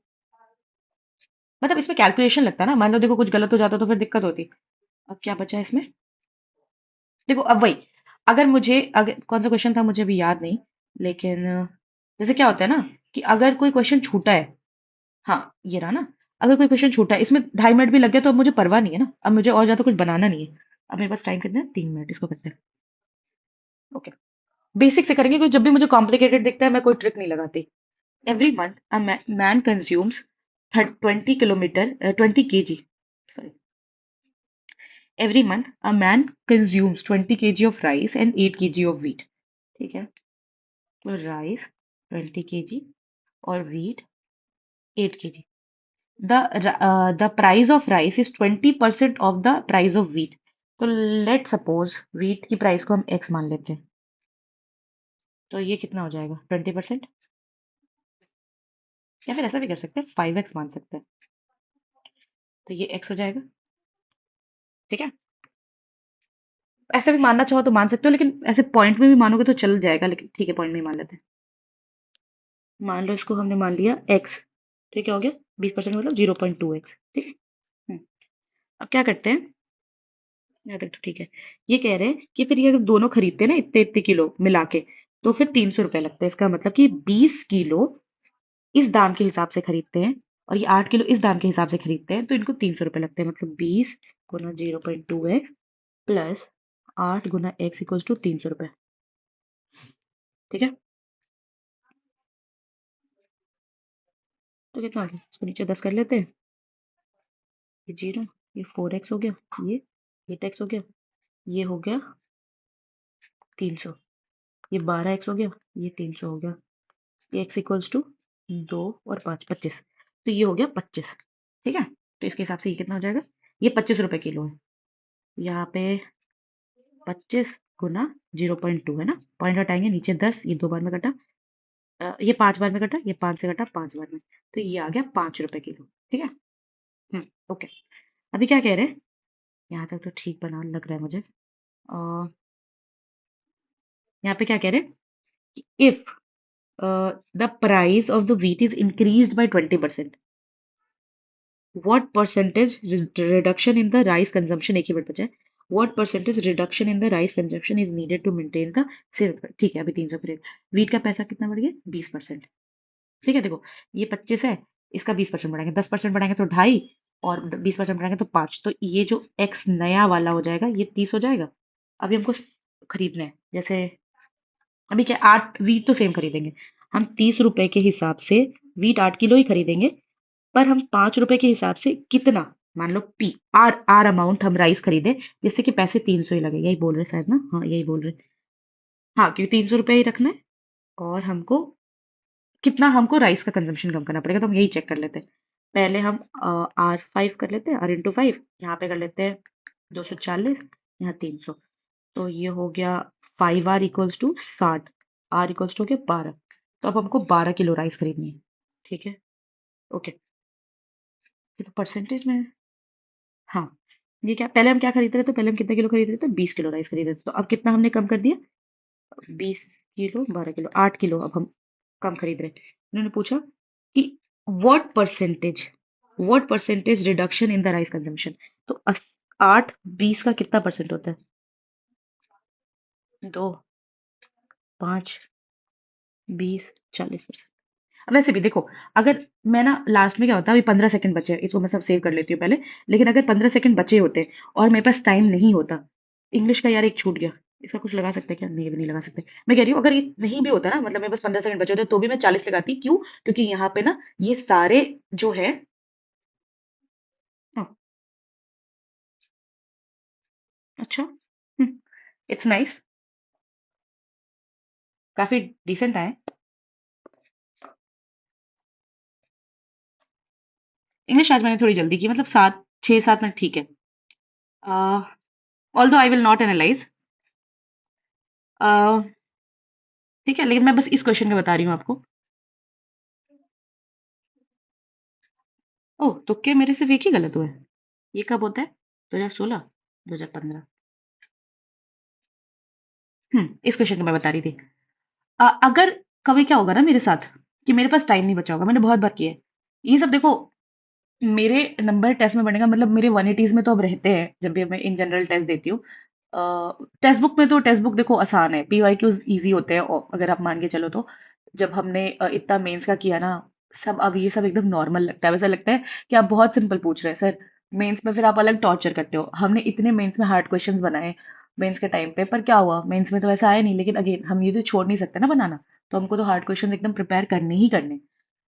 Speaker 1: मतलब इसमें कैलकुलेशन लगता है ना, मान लो देखो कुछ गलत हो जाता तो फिर दिक्कत होती। अब क्या बचा है इसमें? देखो अब वही, अगर कौन सा क्वेश्चन था मुझे भी याद नहीं, लेकिन जैसे क्या होता है ना कि अगर कोई क्वेश्चन छूटा है, हाँ ये रहा ना, अगर कोई क्वेश्चन छूटा है, इसमें 2.5 मिनट भी लग गया तो अब मुझे परवाह नहीं है ना, अब मुझे और ज्यादा कुछ बनाना नहीं है। अब मेरे पास टाइम कितना है? 3 मिनट, इसको करते हैं, ओके। बेसिक से करेंगे, क्योंकि जब भी मुझे कॉम्प्लिकेटेड दिखता है मैं कोई ट्रिक नहीं लगाती। Every month a man consumes 20 kilometre 20 kg, sorry, every month a man consumes 20 kg of rice and 8 kg of wheat, ठीक है। तो राइस 20 kg और wheat 8 kg। The price of rice is 20% of the price of wheat। तो let suppose wheat की price को हम x मान लेते हैं, तो ये कितना हो जाएगा? 20%। या फिर ऐसा भी कर सकते हैं, 5x मान सकते हैं, तो ये x हो जाएगा, ठीक है। ऐसे भी मानना चाहो तो मान सकते हो, लेकिन ऐसे पॉइंट में भी मानोगे तो चल जाएगा, लेकिन ठीक है पॉइंट में ही मान लेते हैं। मान लो इसको हमने मान लिया x, ठीक है, हो गया 20% मतलब 0.2x, ठीक है। हम्म, अब क्या करते हैं, यहाँ तक तो ठीक है। ये कह रहे हैं कि फिर ये अगर दोनों खरीदते हैं ना इतने इतने किलो मिला के, तो फिर 300 रुपए लगते हैं। इसका मतलब कि 20 किलो इस दाम के हिसाब से खरीदते हैं, और ये 8 किलो इस दाम के हिसाब से खरीदते हैं, तो इनको 300 रुपए लगते हैं। मतलब 20 × 0.2x प्लस 8 × x = 300 रुपए, ठीक है। तो कितना आ गया, इसको नीचे 10 कर लेते हैं, ये 0, ये 4x हो गया, ये 8x हो गया, ये हो गया 300, ये 12x हो गया, ये 300 हो गया, ये x = 2 और 5 25, तो ये हो गया 25, ठीक है। तो इसके हिसाब से ये कितना हो जाएगा? ये 25 रुपए किलो है। यहाँ पे 25 × 0.2 है ना, पॉइंट हटाएंगे, नीचे 10, ये 2 बार में कटा, ये 5 बार में कटा, ये 5 से कटा 5 बार में, तो ये आ गया 5 रुपए किलो, ठीक है। ओके। अभी क्या कह रहे हैं, यहाँ तक तो ठीक बना लग रहा है मुझे। यहाँ पे क्या कह रहे हैं, if the price of the wheat is increased by 20%, what percentage reduction in the rice consumption, एक ही वर्ड बचा है, what percentage reduction in the rice consumption is needed to maintain the sales price? ठीक है, अभी 300 पर wheat का पैसा कितना बढ़ गया? 20%, ठीक है। देखो ये 25 है, इसका 20% बढ़ाएंगे, 10% बढ़ाएंगे तो 2.5, और 20% बढ़ाएंगे तो 5, तो ये जो एक्स नया वाला हो जाएगा ये 30 हो जाएगा। अभी हमको खरीदना है, जैसे अभी क्या, 8 वीट तो सेम खरीदेंगे हम, 30 रुपए के हिसाब से वीट 8 किलो ही खरीदेंगे, पर हम 5 रुपए के हिसाब से कितना, मान लो पी आर आर अमाउंट हम राइस खरीदे, जिससे कि पैसे 300 ही लगे, यही बोल रहे शायद ना, हाँ यही बोल रहे। हाँ, क्योंकि 300 रुपए ही रखना है, और कितना हमको राइस का कंजम्पशन कम करना पड़ेगा, तो हम यही चेक कर लेते हैं। पहले हम R5 कर लेते हैं, R/5, यहाँ पे कर लेते हैं 240, यहाँ 300। तो ये हो गया 5R = 60, R = 12। तो अब हमको 12 किलो राइस खरीदनी है। ठीक है। ओके। ये तो परसेंटेज में है। हाँ। ये क्या, पहले हम क्या खरीद रहे थे, पहले हम कितने किलो खरीद रहे थे, 20 किलो राइस खरीद रहे थे, तो अब कितना हमने कम कर दिया, 20 किलो, 12 किलो, 8 किलो अब हम कम खरीद रहे हैं। उन्होंने पूछा कि what percentage, reduction in the rice consumption. तो 8 20 का कितना परसेंट होता है, 2 5 20 40%। वैसे भी देखो, अगर मैं ना लास्ट में क्या होता है, अभी 15 सेकंड बचे हैं, इसको मैं सब सेव कर लेती हूँ पहले। लेकिन अगर 15 सेकंड बचे होते और मेरे पास टाइम नहीं होता, इंग्लिश का यार एक छूट गया, इसका कुछ लगा सकते हैं क्या, नहीं भी नहीं लगा सकते। मैं कह रही हूँ अगर ये नहीं भी होता ना, मतलब मेरे पास 15 सेकंड बचे होते तो भी मैं 40 लगाती। क्यों? क्योंकि यहाँ पे ना ये सारे जो है, हाँ, अच्छा, इट्स नाइस, काफी डिसेंट आए। इंग्लिश आज मैंने थोड़ी जल्दी की, मतलब 6 7 मिनट ठीक है। Although I will not analyse, ठीक है, लेकिन मैं बस इस क्वेश्चन का बता रही हूँ आपको। ओह, तुक्के मेरे सिर्फ एक ही गलत हुए। ये कब होता है, 2016, 2015? इस क्वेश्चन का मैं बता रही थी। अगर कभी क्या होगा ना मेरे साथ, कि मेरे पास टाइम नहीं बचा होगा, मैंने बहुत बार किया है ये सब। देखो, मेरे नंबर टेस्ट में बढ़ने का मतलब, मेरे 180s में तो अब रहते हैं जब भी मैं इन जनरल टेस्ट देती हूँ। टेक्स्ट बुक में तो, टेक्स्ट बुक देखो आसान है, PYQs इजी होते हैं, और अगर आप मान के चलो तो। जब हमने इतना मेंस का किया ना, सब अब ये सब एकदम नॉर्मल लगता है, वैसा लगता है कि आप बहुत सिंपल पूछ रहे हैं सर। मेंस में फिर आप अलग टॉर्चर करते हो, हमने इतने मेंस में हार्ड क्वेश्चंस बनाए मेंस के टाइम पे, पर क्या हुआ, मेंस में तो वैसा आया नहीं। लेकिन अगेन हम ये तो छोड़ नहीं सकते ना बनाना, तो हमको तो हार्ड क्वेश्चंस एकदम प्रिपेयर करने ही करने।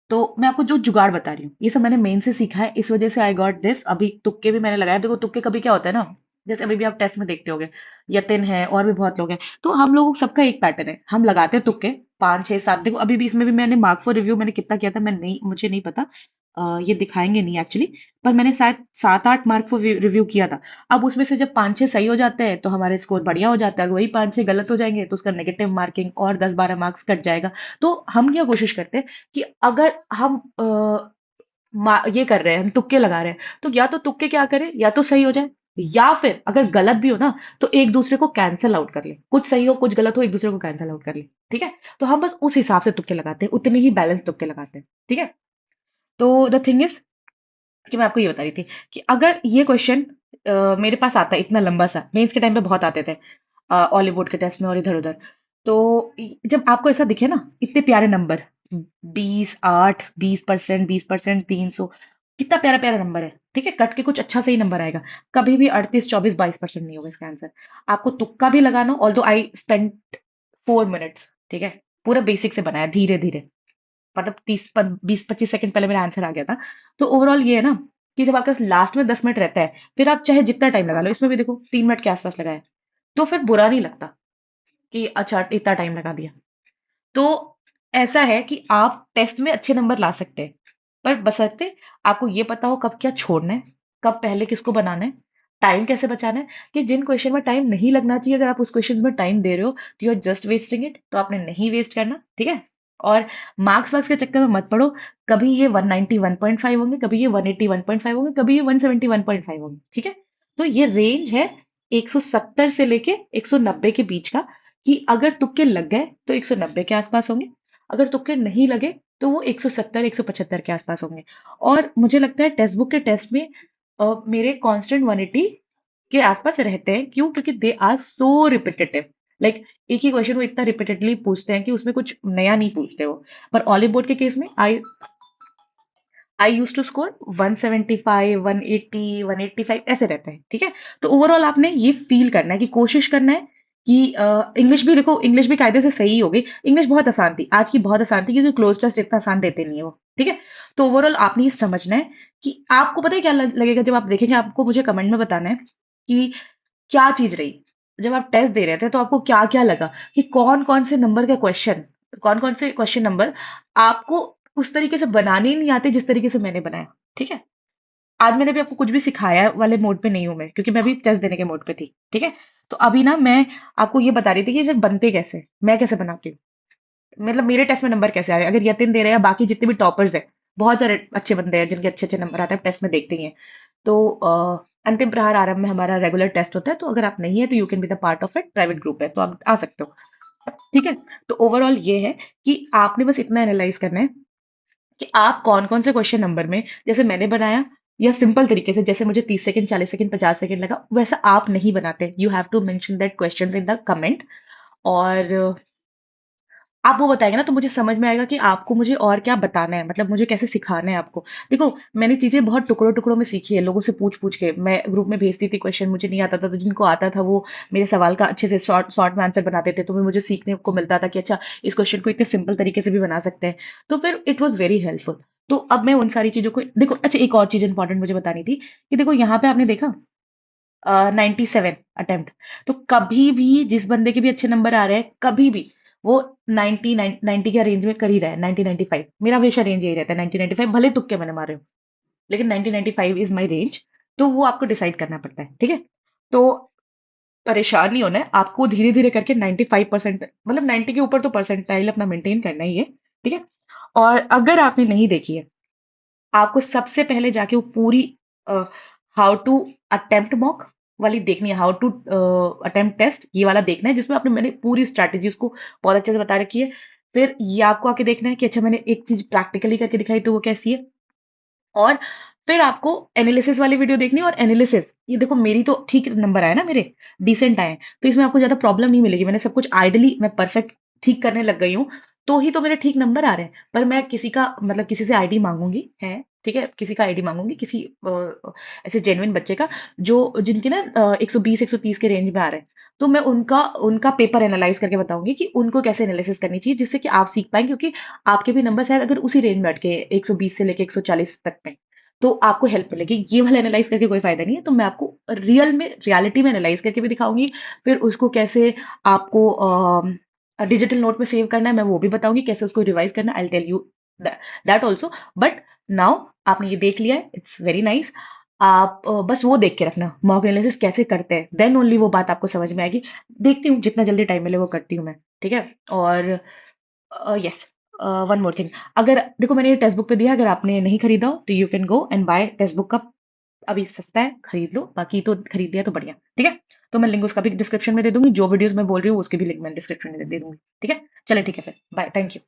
Speaker 1: तो मैं आपको जो जुगाड़ बता रही हूँ, ये सब मैंने मेन से सीखा है, इस वजह से आई गॉट दिस। अभी तुक्के भी मैंने लगाए, देखो तुक्के कभी क्या होता है ना, जैसे अभी भी आप टेस्ट में देखते होगे, यतिन है और भी बहुत लोग हैं, तो हम लोगों सबका एक पैटर्न है, हम लगाते हैं तुक्के 5 6 7। देखो अभी भी इसमें भी मैंने मार्क फॉर रिव्यू मैंने कितना किया था, मैं नहीं, मुझे नहीं पता, ये दिखाएंगे नहीं एक्चुअली, पर मैंने शायद 7 8 मार्क फॉर रिव्यू किया था। अब उसमें से जब 5 6 सही हो जाते हैं तो हमारे स्कोर बढ़िया हो जाता है, वही 5 6 गलत हो जाएंगे तो उसका नेगेटिव मार्किंग और 10 12 मार्क्स कट जाएगा। तो हम क्या कोशिश करते हैं कि अगर हम ये कर रहे हैं, हम तुक्के लगा रहे हैं, तो या तो तुक्के क्या करें, या तो सही हो जाए, या फिर अगर गलत भी हो ना, तो एक दूसरे को कैंसिल आउट कर ले, कुछ सही हो कुछ गलत हो, एक दूसरे को कैंसिल आउट कर ले। ठीक है। तो हम बस उस हिसाब से तुक्के लगाते हैं, उतने ही बैलेंस तुक्के लगाते हैं। ठीक है। तो द थिंग इज कि मैं आपको ये बता रही थी कि अगर ये क्वेश्चन मेरे पास आता है इतना लंबा सा, मेंस के टाइम पे बहुत आते थे, हॉलीवुड के टेस्ट में और इधर उधर, तो जब आपको ऐसा दिखे ना, इतने प्यारे नंबर, 20 8 20%, 20%, 300, कितना प्यारा प्यारा नंबर है, ठीक है, कट के कुछ अच्छा सही नंबर आएगा। कभी भी 38 24 22% नहीं होगा इसका आंसर। आपको तुक्का भी लगाना, ऑल्दो आई स्पेंड 4 मिनट्स, ठीक है, पूरा बेसिक से बनाया धीरे धीरे, मतलब 20 25 सेकंड पहले मेरा आंसर आ गया था। तो ओवरऑल ये है ना, कि जब आपके पास लास्ट में 10 मिनट रहता है, फिर आप चाहे जितना टाइम लगा लो, इसमें भी देखो 3 मिनट के आसपास लगाया, तो फिर बुरा नहीं लगता कि अच्छा इतना टाइम लगा दिया। तो ऐसा है कि आप टेस्ट में अच्छे नंबर ला सकते हैं, पर बशर्ते आपको ये पता हो कब क्या छोड़ना है, कब पहले किसको बनाना है, टाइम कैसे बचाना है, कि जिन क्वेश्चन में टाइम नहीं लगना चाहिए, अगर आप उस क्वेश्चन में टाइम दे रहे हो तो you are just wasting it, तो आपने नहीं वेस्ट करना। ठीक है। और मार्क्स वार्क्स के चक्कर में मत पड़ो, कभी ये 191.5 होंगे, कभी ये 181.5 होंगे, कभी ये 171.5 होंगे। ठीक है। तो ये रेंज है 170 से लेके 190 के बीच का, कि अगर तुक्के लग गए तो 190 के आसपास होंगे, अगर तुक्के नहीं लगे तो वो 170 175 के आसपास होंगे। और मुझे लगता है टेक्स्ट बुक के टेस्ट में मेरे कांस्टेंट 180 के आसपास रहते हैं। क्यों? क्योंकि they are so repetitive, like एक ही क्वेश्चन वो इतना रिपीटेडली पूछते हैं कि उसमें कुछ नया नहीं पूछते वो। पर ऑलिव बोर्ड के केस में आई यूज टू स्कोर 175 180 185 ऐसे रहते हैं। ठीक है। तो ओवरऑल आपने ये फील करना है, कि कोशिश करना है कि इंग्लिश भी देखो, इंग्लिश भी कायदे से सही होगी। इंग्लिश बहुत आसान थी, आज की बहुत आसान थी, क्योंकि क्लोज टेस्ट इतना आसान देते नहीं है वो। ठीक है। तो ओवरऑल आपने ये समझना है कि आपको पता है क्या लगेगा जब आप देखेंगे, आपको मुझे कमेंट में बताना है कि क्या चीज रही, जब आप टेस्ट दे रहे थे तो आपको क्या क्या लगा, कि कौन कौन से नंबर का क्वेश्चन कौन कौन से क्वेश्चन नंबर आपको उस तरीके से बनाने ही नहीं आते जिस तरीके से मैंने बनाया। ठीक है। आज मैंने भी आपको कुछ भी सिखाया वाले मोड पे नहीं हूं मैं, क्योंकि मैं भी टेस्ट देने के मोड पे थी। ठीक है। तो अभी ना मैं आपको ये बता रही थी कि फिर बनते कैसे, मैं कैसे बनाती हूँ, मतलब मेरे टेस्ट में नंबर कैसे आ रहे हैं। अगर यतिन दे रहे हैं, बाकी जितने भी टॉपर्स हैं, बहुत सारे अच्छे बंदे हैं जिनके अच्छे अच्छे नंबर आते हैं, टेस्ट में देखते ही हैं। तो अंतिम प्रहार आरंभ में हमारा रेगुलर टेस्ट होता है, तो अगर आप नहीं है तो you can be the part of it, private group है तो आप आ सकते हो। ठीक है। तो ओवरऑल ये है कि आपने बस इतना एनालाइज करना है कि आप कौन कौन से क्वेश्चन नंबर में, जैसे मैंने बनाया, या सिंपल तरीके से जैसे मुझे 30 सेकंड 40 सेकंड 50 सेकंड लगा, वैसा आप नहीं बनाते। You have to mention that questions in the comment. और आप वो बताएंगे ना तो मुझे समझ में आएगा कि आपको मुझे और क्या बताना है, मतलब मुझे कैसे सिखाना है आपको। देखो, मैंने चीजें बहुत टुकड़ों टुकड़ों में सीखी है, लोगों से पूछ पूछ के। मैं ग्रुप में भेजती थी क्वेश्चन, मुझे नहीं आता था तो जिनको आता था वो मेरे सवाल का अच्छे से शॉर्ट शॉर्ट में आंसर बनाते थे, तो फिर मुझे सीखने को मिलता था कि अच्छा, इस क्वेश्चन को इतने सिंपल तरीके से भी बना सकते हैं। तो फिर इट वॉज वेरी हेल्पफुल। तो अब मैं उन सारी चीजों को देखो। अच्छा, एक और चीज इंपॉर्टेंट मुझे बतानी थी कि देखो यहाँ पे आपने देखा 97 अटेम्प्ट। तो कभी भी जिस बंदे के भी अच्छे नंबर आ रहे हैं, कभी भी वो 90 के रेंज में कर ही रहा है। 90-95 मेरा हमेशा रेंज यही रहता है। 90-95 भले तुक्के मैंने मारे हो, लेकिन 90-95 इज माई रेंज। तो वो आपको डिसाइड करना पड़ता है। ठीक है। तो परेशान नहीं होना है आपको, धीरे धीरे करके 95%, मतलब 90 के ऊपर तो परसेंटाइल अपना मेंटेन करना ही है। ठीक है। और अगर आपने नहीं देखी है, आपको सबसे पहले जाके वो पूरी हाउ टू अटेम्प्ट मॉक वाली देखनी है। हाउ टू अटेम्प्ट टेस्ट, ये वाला देखना है जिसमें आपने मैंने पूरी स्ट्रैटेजी उसको बहुत अच्छे से बता रखी है। फिर ये आपको आके देखना है कि अच्छा, मैंने एक चीज प्रैक्टिकली करके दिखाई तो वो कैसी है। और फिर आपको एनालिसिस वाली वीडियो देखनी है। और एनालिसिस, ये देखो, मेरी तो ठीक नंबर आए ना, मेरे डिसेंट आए हैं, तो इसमें आपको ज्यादा प्रॉब्लम नहीं मिलेगी। मैंने सब कुछ आइडली मैं परफेक्ट ठीक करने लग गई हूँ, तो ही तो मेरे ठीक नंबर आ रहे हैं। पर मैं किसी का, मतलब किसी से आईडी मांगूंगी है। ठीक है, किसी का आईडी मांगूंगी, किसी ऐसे जेन्युइन बच्चे का, जो जिनके ना 120 130 के रेंज में आ रहे हैं। तो मैं उनका उनका पेपर एनालाइज करके बताऊंगी कि उनको कैसे एनालिसिस करनी चाहिए, जिससे कि आप सीख पाएं। क्योंकि आपके भी नंबर शायद अगर उसी रेंज में अटके 120 से लेके 140 तक में, तो आपको हेल्प मिलेगी। ये वाला एनालाइज करके कोई फायदा नहीं है, तो मैं आपको रियल में, रियलिटी में एनालाइज करके भी दिखाऊंगी। फिर उसको कैसे आपको डिजिटल नोट में सेव करना है, मैं वो भी बताऊंगी। कैसे उसको रिवाइज करना है, I tell you that also. But now आपने ये देख लिया है, इट्स वेरी नाइस। आप बस वो देख के रखना मॉक एनालिसिस कैसे करते हैं, देन ओनली वो बात आपको समझ में आएगी। देखती हूँ, जितना जल्दी टाइम मिले वो करती हूँ मैं। ठीक है। और यस, वन मोर थिंग। अगर देखो, मैंने ये टेक्स्ट बुक पे दिया, अगर आपने नहीं खरीदा हो तो you can go and buy text book का। अभी सस्ता है, खरीद लो। बाकी तो खरीद लिया तो बढ़िया। ठीक है। तो मैं लिंक उसका भी डिस्क्रिप्शन में दे दूंगी, जो वीडियोस मैं बोल रही हूँ उसकी भी लिंक मैं डिस्क्रिप्शन में दे दूंगी। ठीक है। चले, ठीक है, फिर बाय, थैंक यू।